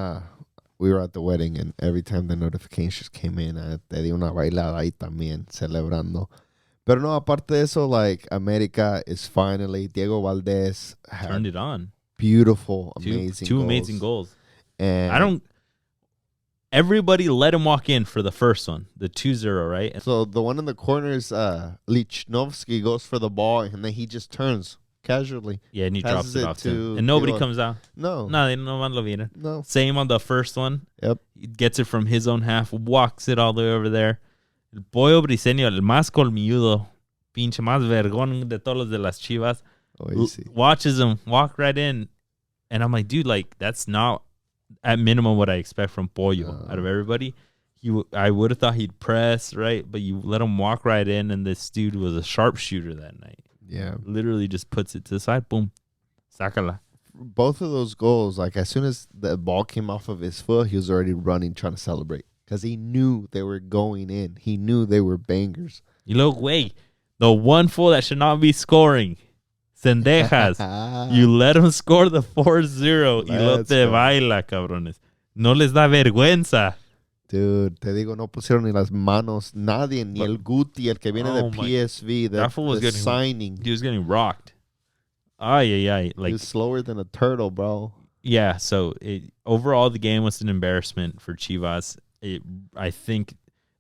we were at the wedding, and every time the notifications came in, te di una bailada ahí también, celebrando. Pero no, aparte de eso, like, America is finally, Diego Valdez turned it on. Beautiful, amazing two goals. Amazing goals. And everybody let him walk in for the first one, the 2-0, right? So the one in the corners, Lichnowsky goes for the ball, and then he just turns casually. Yeah, and he drops it off to him. And nobody comes out. No. They no lo vieron. No. Same on the first one. Yep. He gets it from his own half, walks it all the way over there. El pollo briseño, el más colmilludo, pinche más vergón de todos los de las Chivas, watches him walk right in. And I'm like, dude, like, that's not at minimum what I expect from Pollo out of everybody. I would have thought he'd press, right? But you let him walk right in, and this dude was a sharpshooter that night. Yeah. Literally just puts it to the side, boom, sácala. Both of those goals, like, as soon as the ball came off of his foot, he was already running, trying to celebrate. Because he knew they were going in. He knew they were bangers. You look, wait, the one fool that should not be scoring, Cendejas. You let him score the 4-0. Y lo te baila, cabrones. No les da vergüenza. Dude, te digo, no pusieron ni las manos. Nadie, ni el Guti, el que viene de PSV. That fool was getting signing. He was getting rocked. Like, he was slower than a turtle, bro. Yeah, so overall, the game was an embarrassment for Chivas. I think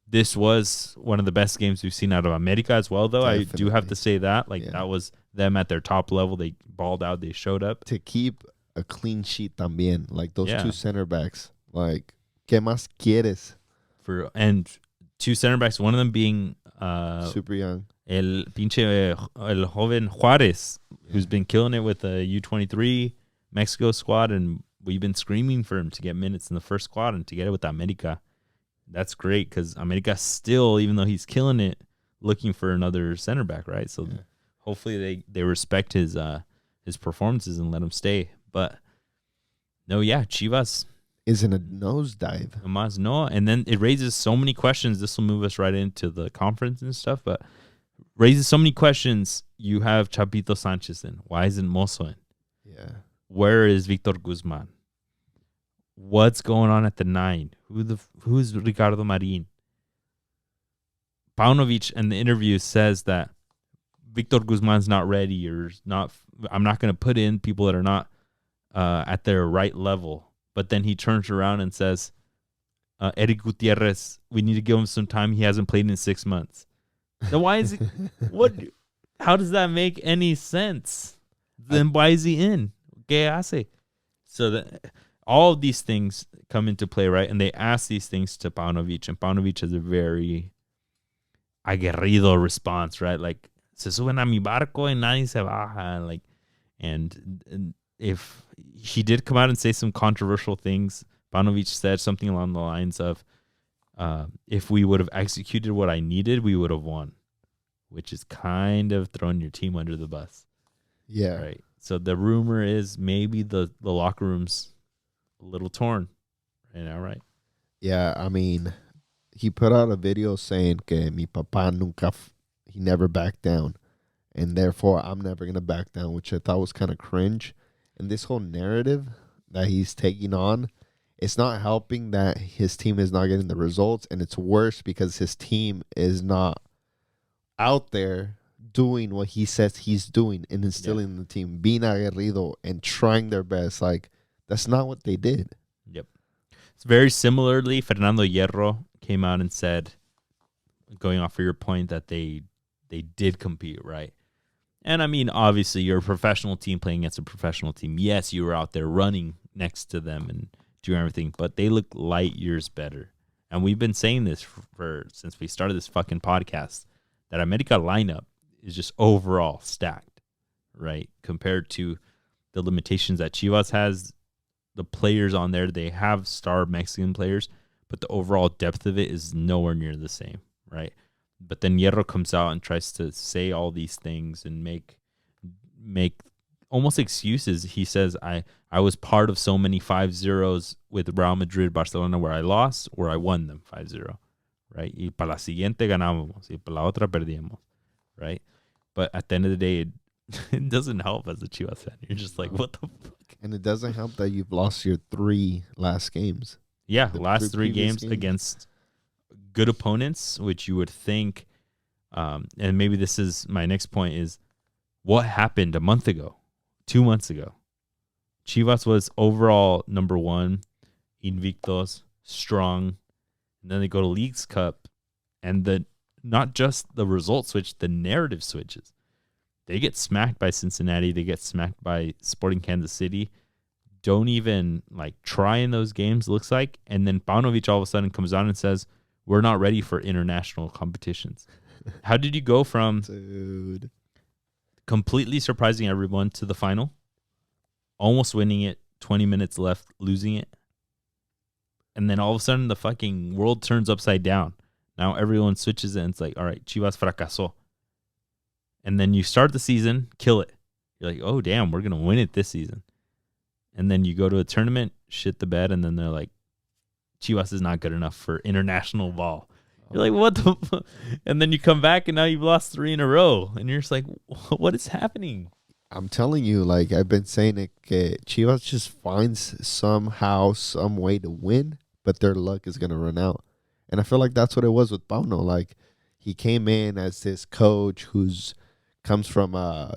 this was one of the best games we've seen out of America as well, though. Definitely. I do have to say that. That was them at their top level. They balled out. They showed up. To keep a clean sheet también. Like, those two center backs. Like, ¿qué más quieres? And two center backs, one of them being... super young. El joven Juarez, who's been killing it with the U23 Mexico squad, and we've been screaming for him to get minutes in the first squad and to get it with America. That's great because America still, even though he's killing it, looking for another center back, right? So hopefully they respect his performances and let him stay. But no, Chivas is in a nosedive. Más no, and then it raises so many questions. This will move us right into the conference and stuff, but raises so many questions. You have Chapito Sanchez in. Why isn't Mozo in? Yeah. Where is Victor Guzman? What's going on at the 9? Who's Ricardo Marin? Paunovic in the interview says that Victor Guzman's not ready or not. I'm not going to put in people that are not at their right level. But then he turns around and says, Eric Gutierrez, we need to give him some time. He hasn't played in 6 months. Then why is he? What? How does that make any sense? Then why is he in? ¿Qué hace? So all of these things come into play, right? And they ask these things to Paunovic, and Paunovic has a very aguerrido response, right? Like, se suben a mi barco y nadie se baja. Like, and if he did come out and say some controversial things, Paunovic said something along the lines of, if we would have executed what I needed, we would have won, which is kind of throwing your team under the bus. Yeah. Right. So the rumor is maybe the locker room's a little torn right now, right? Yeah, I mean, he put out a video saying que mi papá he never backed down, and therefore I'm never going to back down, which I thought was kind of cringe. And this whole narrative that he's taking on, it's not helping that his team is not getting the results, and it's worse because his team is not out there doing what he says he's doing and instilling in the team, being aguerrido and trying their best. Like, that's not what they did. Yep. It's very similarly, Fernando Hierro came out and said, going off of your point, that they did compete, right? And I mean, obviously, you're a professional team playing against a professional team. Yes, you were out there running next to them and doing everything, but they look light years better. And we've been saying this for since we started this fucking podcast, that America lineup is just overall stacked, right? Compared to the limitations that Chivas has, the players on there, they have star Mexican players, but the overall depth of it is nowhere near the same, right? But then Hierro comes out and tries to say all these things and make almost excuses. He says, I was part of so many 5-0s with Real Madrid, Barcelona, where I lost or I won them 5-0, right? Y para la siguiente ganábamos, y para la otra perdíamos, right? But at the end of the day, it doesn't help as a Chivas fan. You're just like, what the fuck? And it doesn't help that you've lost your 3 last games. Yeah, last 3 games against good opponents, which you would think, and maybe this is my next point, is what happened a month ago, 2 months ago. Chivas was overall number 1, invictos, strong, and then they go to Leagues Cup, and not just the result switch, the narrative switches. They get smacked by Cincinnati. They get smacked by Sporting Kansas City. Don't even try in those games, looks like. And then Paunovic all of a sudden comes on and says, we're not ready for international competitions. How did you go from completely surprising everyone to the final, almost winning it, 20 minutes left, losing it, and then all of a sudden the fucking world turns upside down? Now everyone switches it and it's like, all right, Chivas fracasó. And then you start the season, kill it. You're like, oh, damn, we're going to win it this season. And then you go to a tournament, shit the bed, and then they're like, Chivas is not good enough for international ball. You're like, what the fuck? And then you come back, and now you've lost 3 in a row. And you're just like, what is happening? I'm telling you, I've been saying it, Chivas just finds somehow, some way to win, but their luck is going to run out. And I feel like that's what it was with Pauno. He came in as this coach who's comes from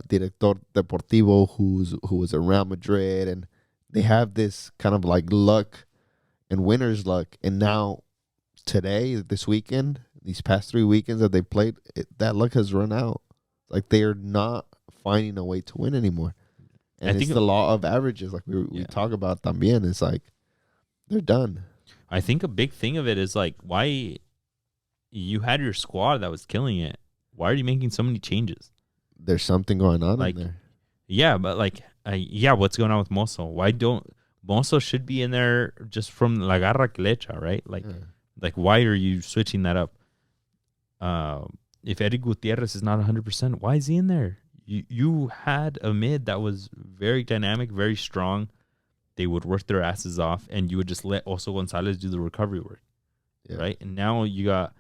Director Deportivo who was at Real Madrid, and they have this kind of luck and winner's luck. And now today, this weekend, these past 3 weekends that they played, that luck has run out. They are not finding a way to win anymore. And it's the law of averages, we talk about también. It's they're done. I think a big thing of it is why you had your squad that was killing it. Why are you making so many changes? There's something going on in there. Yeah, but what's going on with Mozo? Why don't Mozo should be in there just from la garra que le echa, right? Why are you switching that up? If Eric Gutierrez is not 100%, why is he in there? You had a mid that was very dynamic, very strong. They would work their asses off, and you would just let Oso Gonzalez do the recovery work, right? And now you got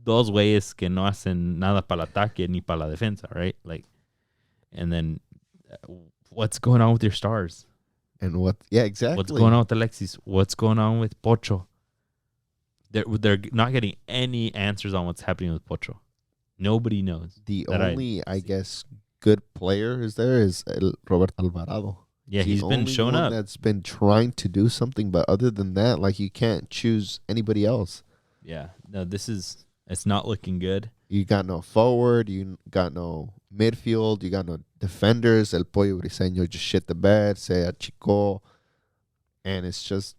dos güeyes que no hacen nada para el ataque ni para la defensa, right? And then what's going on with your stars? And exactly. What's going on with Alexis? What's going on with Pocho? They're not getting any answers on what's happening with Pocho. Nobody knows. The only, I guess, good player is Robert Alvarado. Yeah, he's been showing up. That's been trying to do something, but other than that, you can't choose anybody else. Yeah, no, it's not looking good. You got no forward, you got no midfield, you got no defenders. El Pollo Briseño just shit the bed, se achicó, and it's just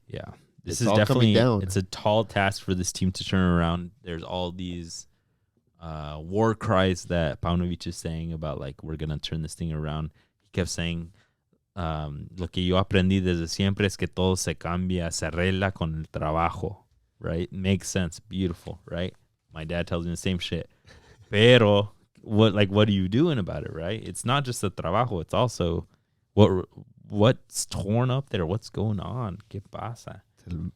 This is definitely it's a tall task for this team to turn around. There's all these war cries that Paunovic is saying about we're gonna turn this thing around. He kept saying, lo que yo aprendí desde siempre es que todo se cambia, se arregla con el trabajo, right? Makes sense, beautiful, right? My dad tells me the same shit. Pero what are you doing about it, right? It's not just the trabajo, it's also what's torn up there, what's going on, ¿qué pasa? And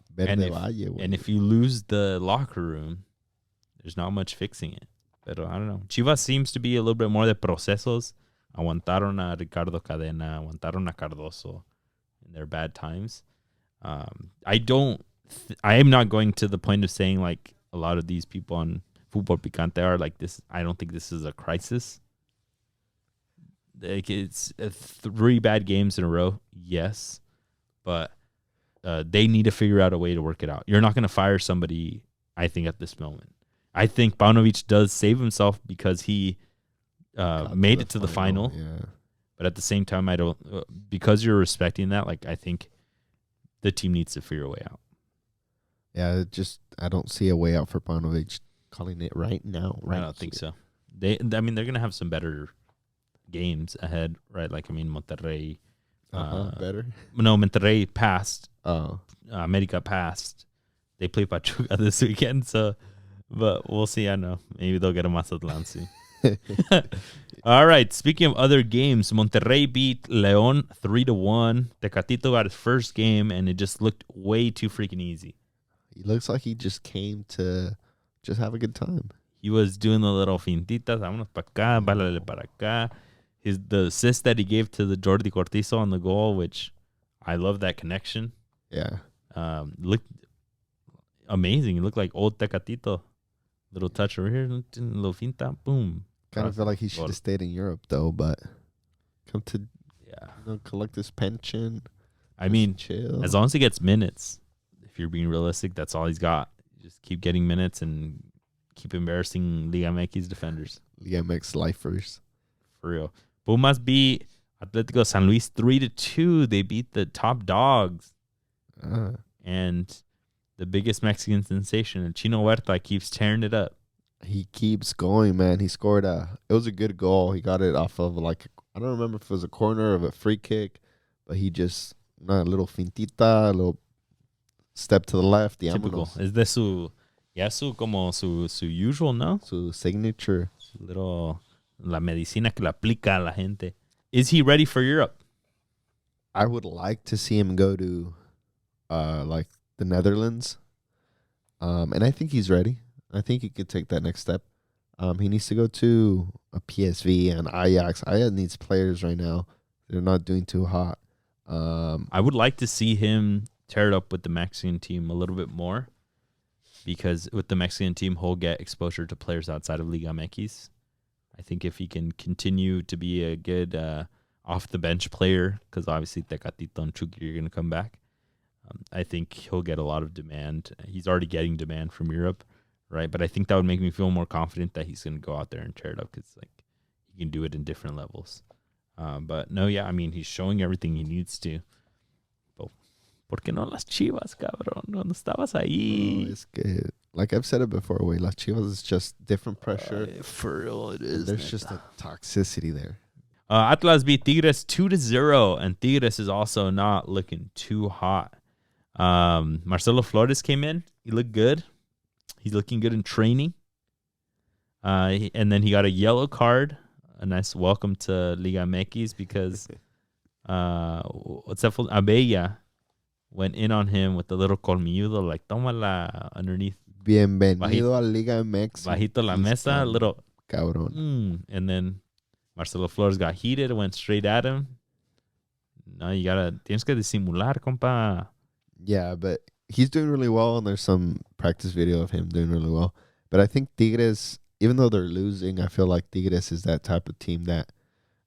if you lose the locker room, there's not much fixing it. Pero I don't know. Chivas seems to be a little bit more de procesos. Aguantaron a Ricardo Cadena, aguantaron a Cardoso in their bad times. I am not going to the point of saying a lot of these people on Fútbol Picante are this. I don't think this is a crisis. Like it's 3 bad games in a row. Yes, but they need to figure out a way to work it out. You're not going to fire somebody, I think, at this moment. I think Paunovic does save himself because he made it to the final. Yeah. But at the same time, I don't because you're respecting that. Like I think the team needs to figure a way out. Yeah, I don't see a way out for Paunovic calling it right now. Right, I don't think so. They're gonna have some better games ahead, right? Like Monterrey. Better. No, Monterrey passed. Oh, America passed. They play Pachuca this weekend, so but we'll see. I know maybe they'll get a Mazatlan soon. All right. Speaking of other games, Monterrey beat León 3-1. Tecatito got his first game, and it just looked way too freaking easy. He looks like he just came to just have a good time. He was doing the little fintitas. Vámonos para acá, bálale para acá. The assist that he gave to the Jordi Cortizo on the goal, which I love that connection. Yeah. Looked amazing. It looked like old Tecatito. Little touch over here, little finta, boom. Kind of feel like he should have stayed in Europe, though, but come to collect his pension. I mean, chill. As long as he gets minutes, if you're being realistic, that's all he's got. Just keep getting minutes and keep embarrassing Liga MX defenders. Liga MX lifers. For real. Pumas beat Atletico San Luis 3-2. They beat the top dogs. And the biggest Mexican sensation, Chino Huerta, keeps tearing it up. He keeps going, man. He scored it was a good goal. He got it off of I don't remember if it was a corner or a free kick, but he just a little fintita, a little step to the left. Typical. Is this su usual, no? Su signature. Little la medicina que le aplica a la gente. Is he ready for Europe? I would like to see him go to the Netherlands. And I think he's ready. I think he could take that next step. He needs to go to a PSV and Ajax. Ajax needs players right now. They're not doing too hot. I would like to see him tear it up with the Mexican team a little bit more, because with the Mexican team, he'll get exposure to players outside of Liga MX. I think if he can continue to be a good off-the-bench player, because obviously Tecatito and Chuky are going to come back, I think he'll get a lot of demand. He's already getting demand from Europe, right? But I think that would make me feel more confident that he's going to go out there and tear it up, because he can do it in different levels. But no, yeah, I mean, he's showing everything he needs to. But ¿por qué no las Chivas, cabrón? Cuando estabas ahí. Oh, it's good. Like I've said it before, las Chivas is just different pressure. For real, it is. There's just a toxicity there. Atlas beat Tigres 2-0, and Tigres is also not looking too hot. Marcelo Flores came in. He looked good. He's looking good in training. And then he got a yellow card. A nice welcome to Liga MX, because what's that for? Abella went in on him with the little colmilludo, like tómala underneath. Bienvenido a Liga MX. Bajito la mesa, little cabrón. And then Marcelo Flores got heated, went straight at him. No, tienes que disimular, compa. Yeah, but he's doing really well, and there's some practice video of him doing really well. But I think Tigres, even though they're losing, I feel like Tigres is that type of team that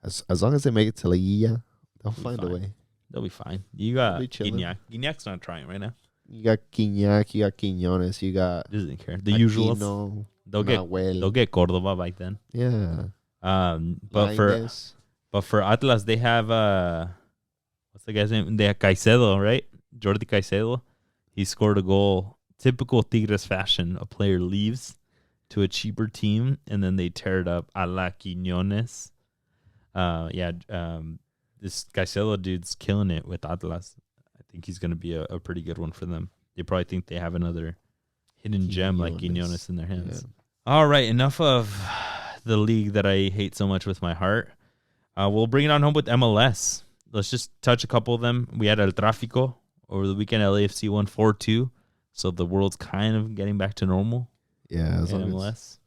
as long as they make it to Liguilla, they'll find a way. They'll be fine. You got Guignac. Guignac's not trying right now. You got Guignac, you got Quiñones, you got doesn't care. The usuals. They'll get Córdoba by then. Yeah. But for Atlas, they have what's the guy's name? They have Caicedo, right? Jordi Caicedo. He scored a goal. Typical Tigres fashion. A player leaves to a cheaper team, and then they tear it up a la Quiñones. This Caicedo dude's killing it with Atlas. I think he's going to be a pretty good one for them. They probably think they have another hidden gem like Quiñones in their hands. Yeah. All right, enough of the league that I hate so much with my heart. We'll bring it on home with MLS. Let's just touch a couple of them. We had El Tráfico over the weekend. LAFC won 4-2. So the world's kind of getting back to normal. Yeah, as long MLS. As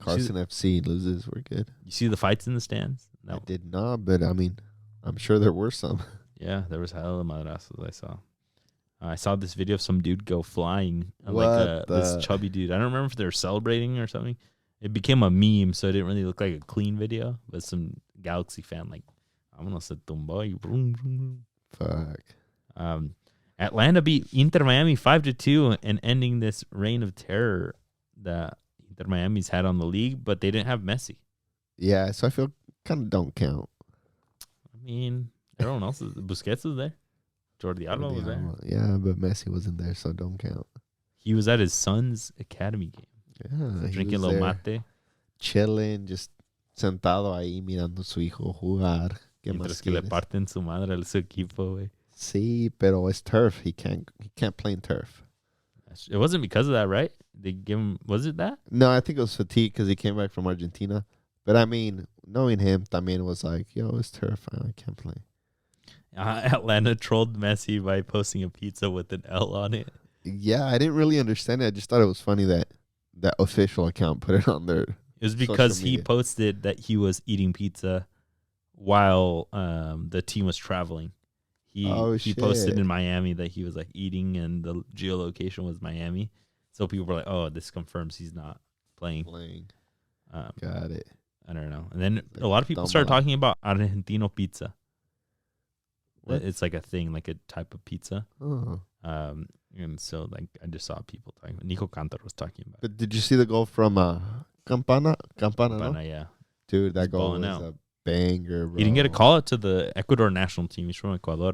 Carson FC loses, we're good. You see the fights in the stands? No. I did not, but I mean, I'm sure there were some. Yeah, there was hella madrazos I saw. I saw this video of some dude go flying. This chubby dude. I don't remember if they were celebrating or something. It became a meme, so it didn't really look like a clean video. But some Galaxy fan like, vámonos se tumbó y vroom, vroom. Fuck. Atlanta beat Inter Miami 5-2 and ending this reign of terror that Inter Miami's had on the league, but they didn't have Messi. Yeah, so I feel kind of don't count. I mean, everyone else Busquets was there. Jordi Alba was there. Yeah, but Messi wasn't there, so don't count. He was at his son's academy game. Yeah, drinking a little mate. Chilling, just sentado ahí mirando a su hijo jugar. Mientras que le parten su madre a su equipo, güey. Sí, pero it's turf. He can't play in turf. It wasn't because of that, right? They give him, was it that? No, I think it was fatigue because he came back from Argentina. But I mean, knowing him, también was like, yo, it's turf. I can't play. Atlanta trolled Messi by posting a pizza with an L on it. Yeah, I didn't really understand it. I just thought it was funny that that official account put it on their. It was because he posted that he was eating pizza while the team was traveling. He posted in Miami that he was like eating and the geolocation was Miami. So people were like, oh, this confirms he's not playing. Got it. I don't know. And then a lot of people started talking about Argentino pizza. What? It's like a thing, like a type of pizza. Oh. And so like I just saw people talking. Nico Cantor was talking about. But did you see the goal from Campana? No? Yeah. Dude, that goal was a banger, bro. He didn't get a call out to the Ecuador national team. He's from Ecuador.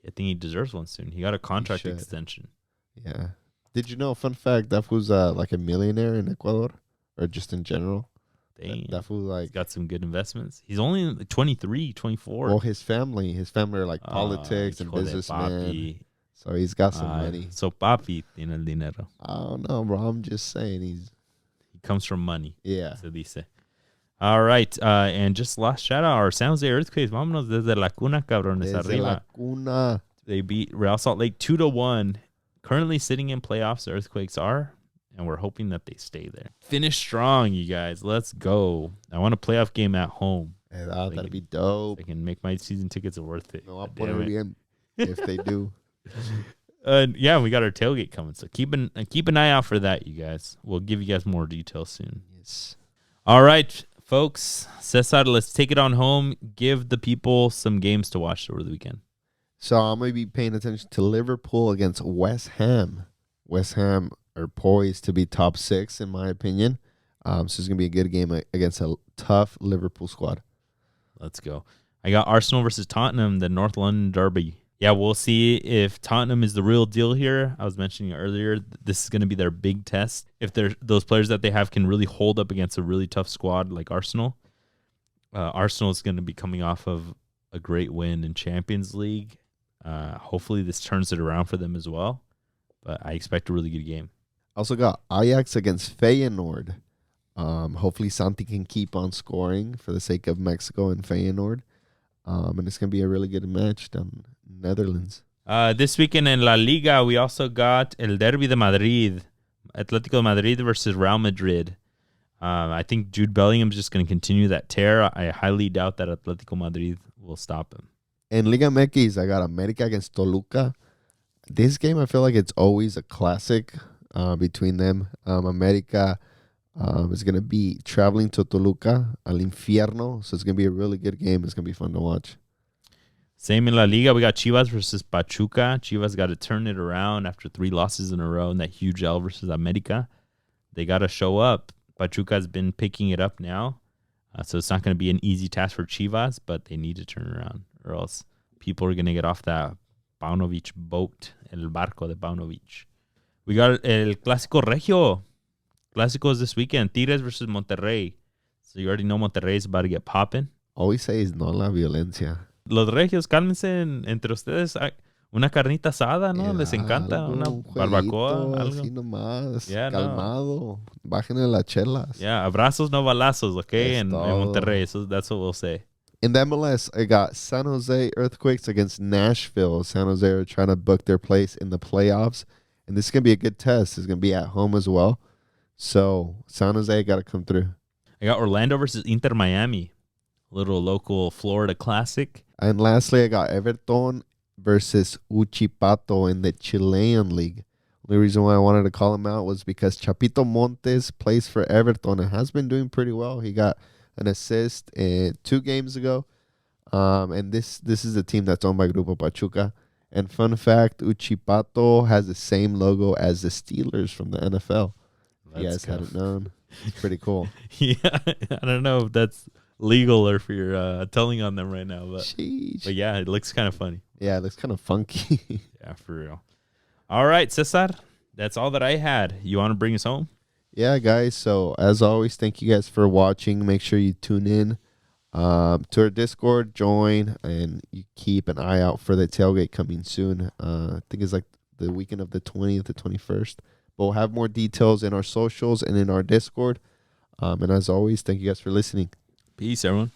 I think he deserves one soon. He got a contract extension. Yeah. Did you know, fun fact, that was like a millionaire in Ecuador? Or just in general? Dang. That fool, like, he's got some good investments. He's only 23, 24. Well, his family are like politics and businessmen. So he's got some money. So papi tiene el dinero. I don't know, bro. I'm just saying he comes from money. Yeah. Se dice. All right. And just last shout out our San Jose Earthquakes. Vámonos desde la cuna, cabrones. Desde arriba. la cuna. They beat Real Salt Lake 2-1. Currently sitting in playoffs, the Earthquakes are. And we're hoping that they stay there. Finish strong, you guys. Let's go. I want a playoff game at home. That'd be dope. I can make my season tickets worth it. No, I'll put it in if they do. Yeah, we got our tailgate coming. So keep an eye out for that, you guys. We'll give you guys more details soon. Yes. All right, folks. Cesar, let's take it on home. Give the people some games to watch over the weekend. So I'm going to be paying attention to Liverpool against West Ham. West Ham are poised to be top 6, in my opinion. So it's going to be a good game against a tough Liverpool squad. Let's go. I got Arsenal versus Tottenham, the North London derby. Yeah, we'll see if Tottenham is the real deal here. I was mentioning earlier, this is going to be their big test. If those players that they have can really hold up against a really tough squad like Arsenal. Arsenal is going to be coming off of a great win in Champions League. Hopefully this turns it around for them as well. But I expect a really good game. Also got Ajax against Feyenoord. Hopefully Santi can keep on scoring for the sake of Mexico and Feyenoord. And it's going to be a really good match down in Netherlands. This weekend in La Liga, we also got El Derby de Madrid. Atletico de Madrid versus Real Madrid. I think Jude Bellingham's just going to continue that tear. I highly doubt that Atletico Madrid will stop him. In Liga MX, I got America against Toluca. This game, I feel like it's always a classic between them. America is going to be traveling to Toluca, al infierno. So it's going to be a really good game. It's going to be fun to watch. Same in La Liga. We got Chivas versus Pachuca. Chivas got to turn it around after 3 losses in a row in that huge L versus America. They got to show up. Pachuca has been picking it up now. So it's not going to be an easy task for Chivas, but they need to turn around or else people are going to get off that Paunovic boat, el barco de Paunovic. We got el Clásico Regio. Clásico is this weekend. Tigres versus Monterrey. So you already know Monterrey is about to get popping. All we say is no la violencia. Los regios, cálmense entre ustedes. Una carnita asada, ¿no? Les encanta. Una barbacoa. Algo. Así nomás. Yeah, calmado. No. Bájenle las chelas. Yeah, abrazos, no balazos, okay? En Monterrey. So that's what we'll say. In the MLS, I got San Jose Earthquakes against Nashville. San Jose are trying to book their place in the playoffs. And this is going to be a good test. It's going to be at home as well. So San Jose got to come through. I got Orlando versus Inter Miami. A little local Florida classic. And lastly, I got Everton versus Huachipato in the Chilean League. The reason why I wanted to call him out was because Chapito Montes plays for Everton and has been doing pretty well. He got an assist 2 games ago. And this is a team that's owned by Grupo Pachuca. And fun fact, Uchipato has the same logo as the Steelers from the NFL. If you guys hadn't known. It's pretty cool. Yeah, I don't know if that's legal or if you're telling on them right now. But yeah, it looks kind of funny. Yeah, it looks kind of funky. Yeah, for real. All right, Cesar, that's all that I had. You want to bring us home? Yeah, guys. So as always, thank you guys for watching. Make sure you tune in to our Discord, join, and you keep an eye out for the tailgate coming soon. I think it's like the weekend of the 20th to 21st. But we'll have more details in our socials and in our Discord. And as always, thank you guys for listening. Peace, everyone.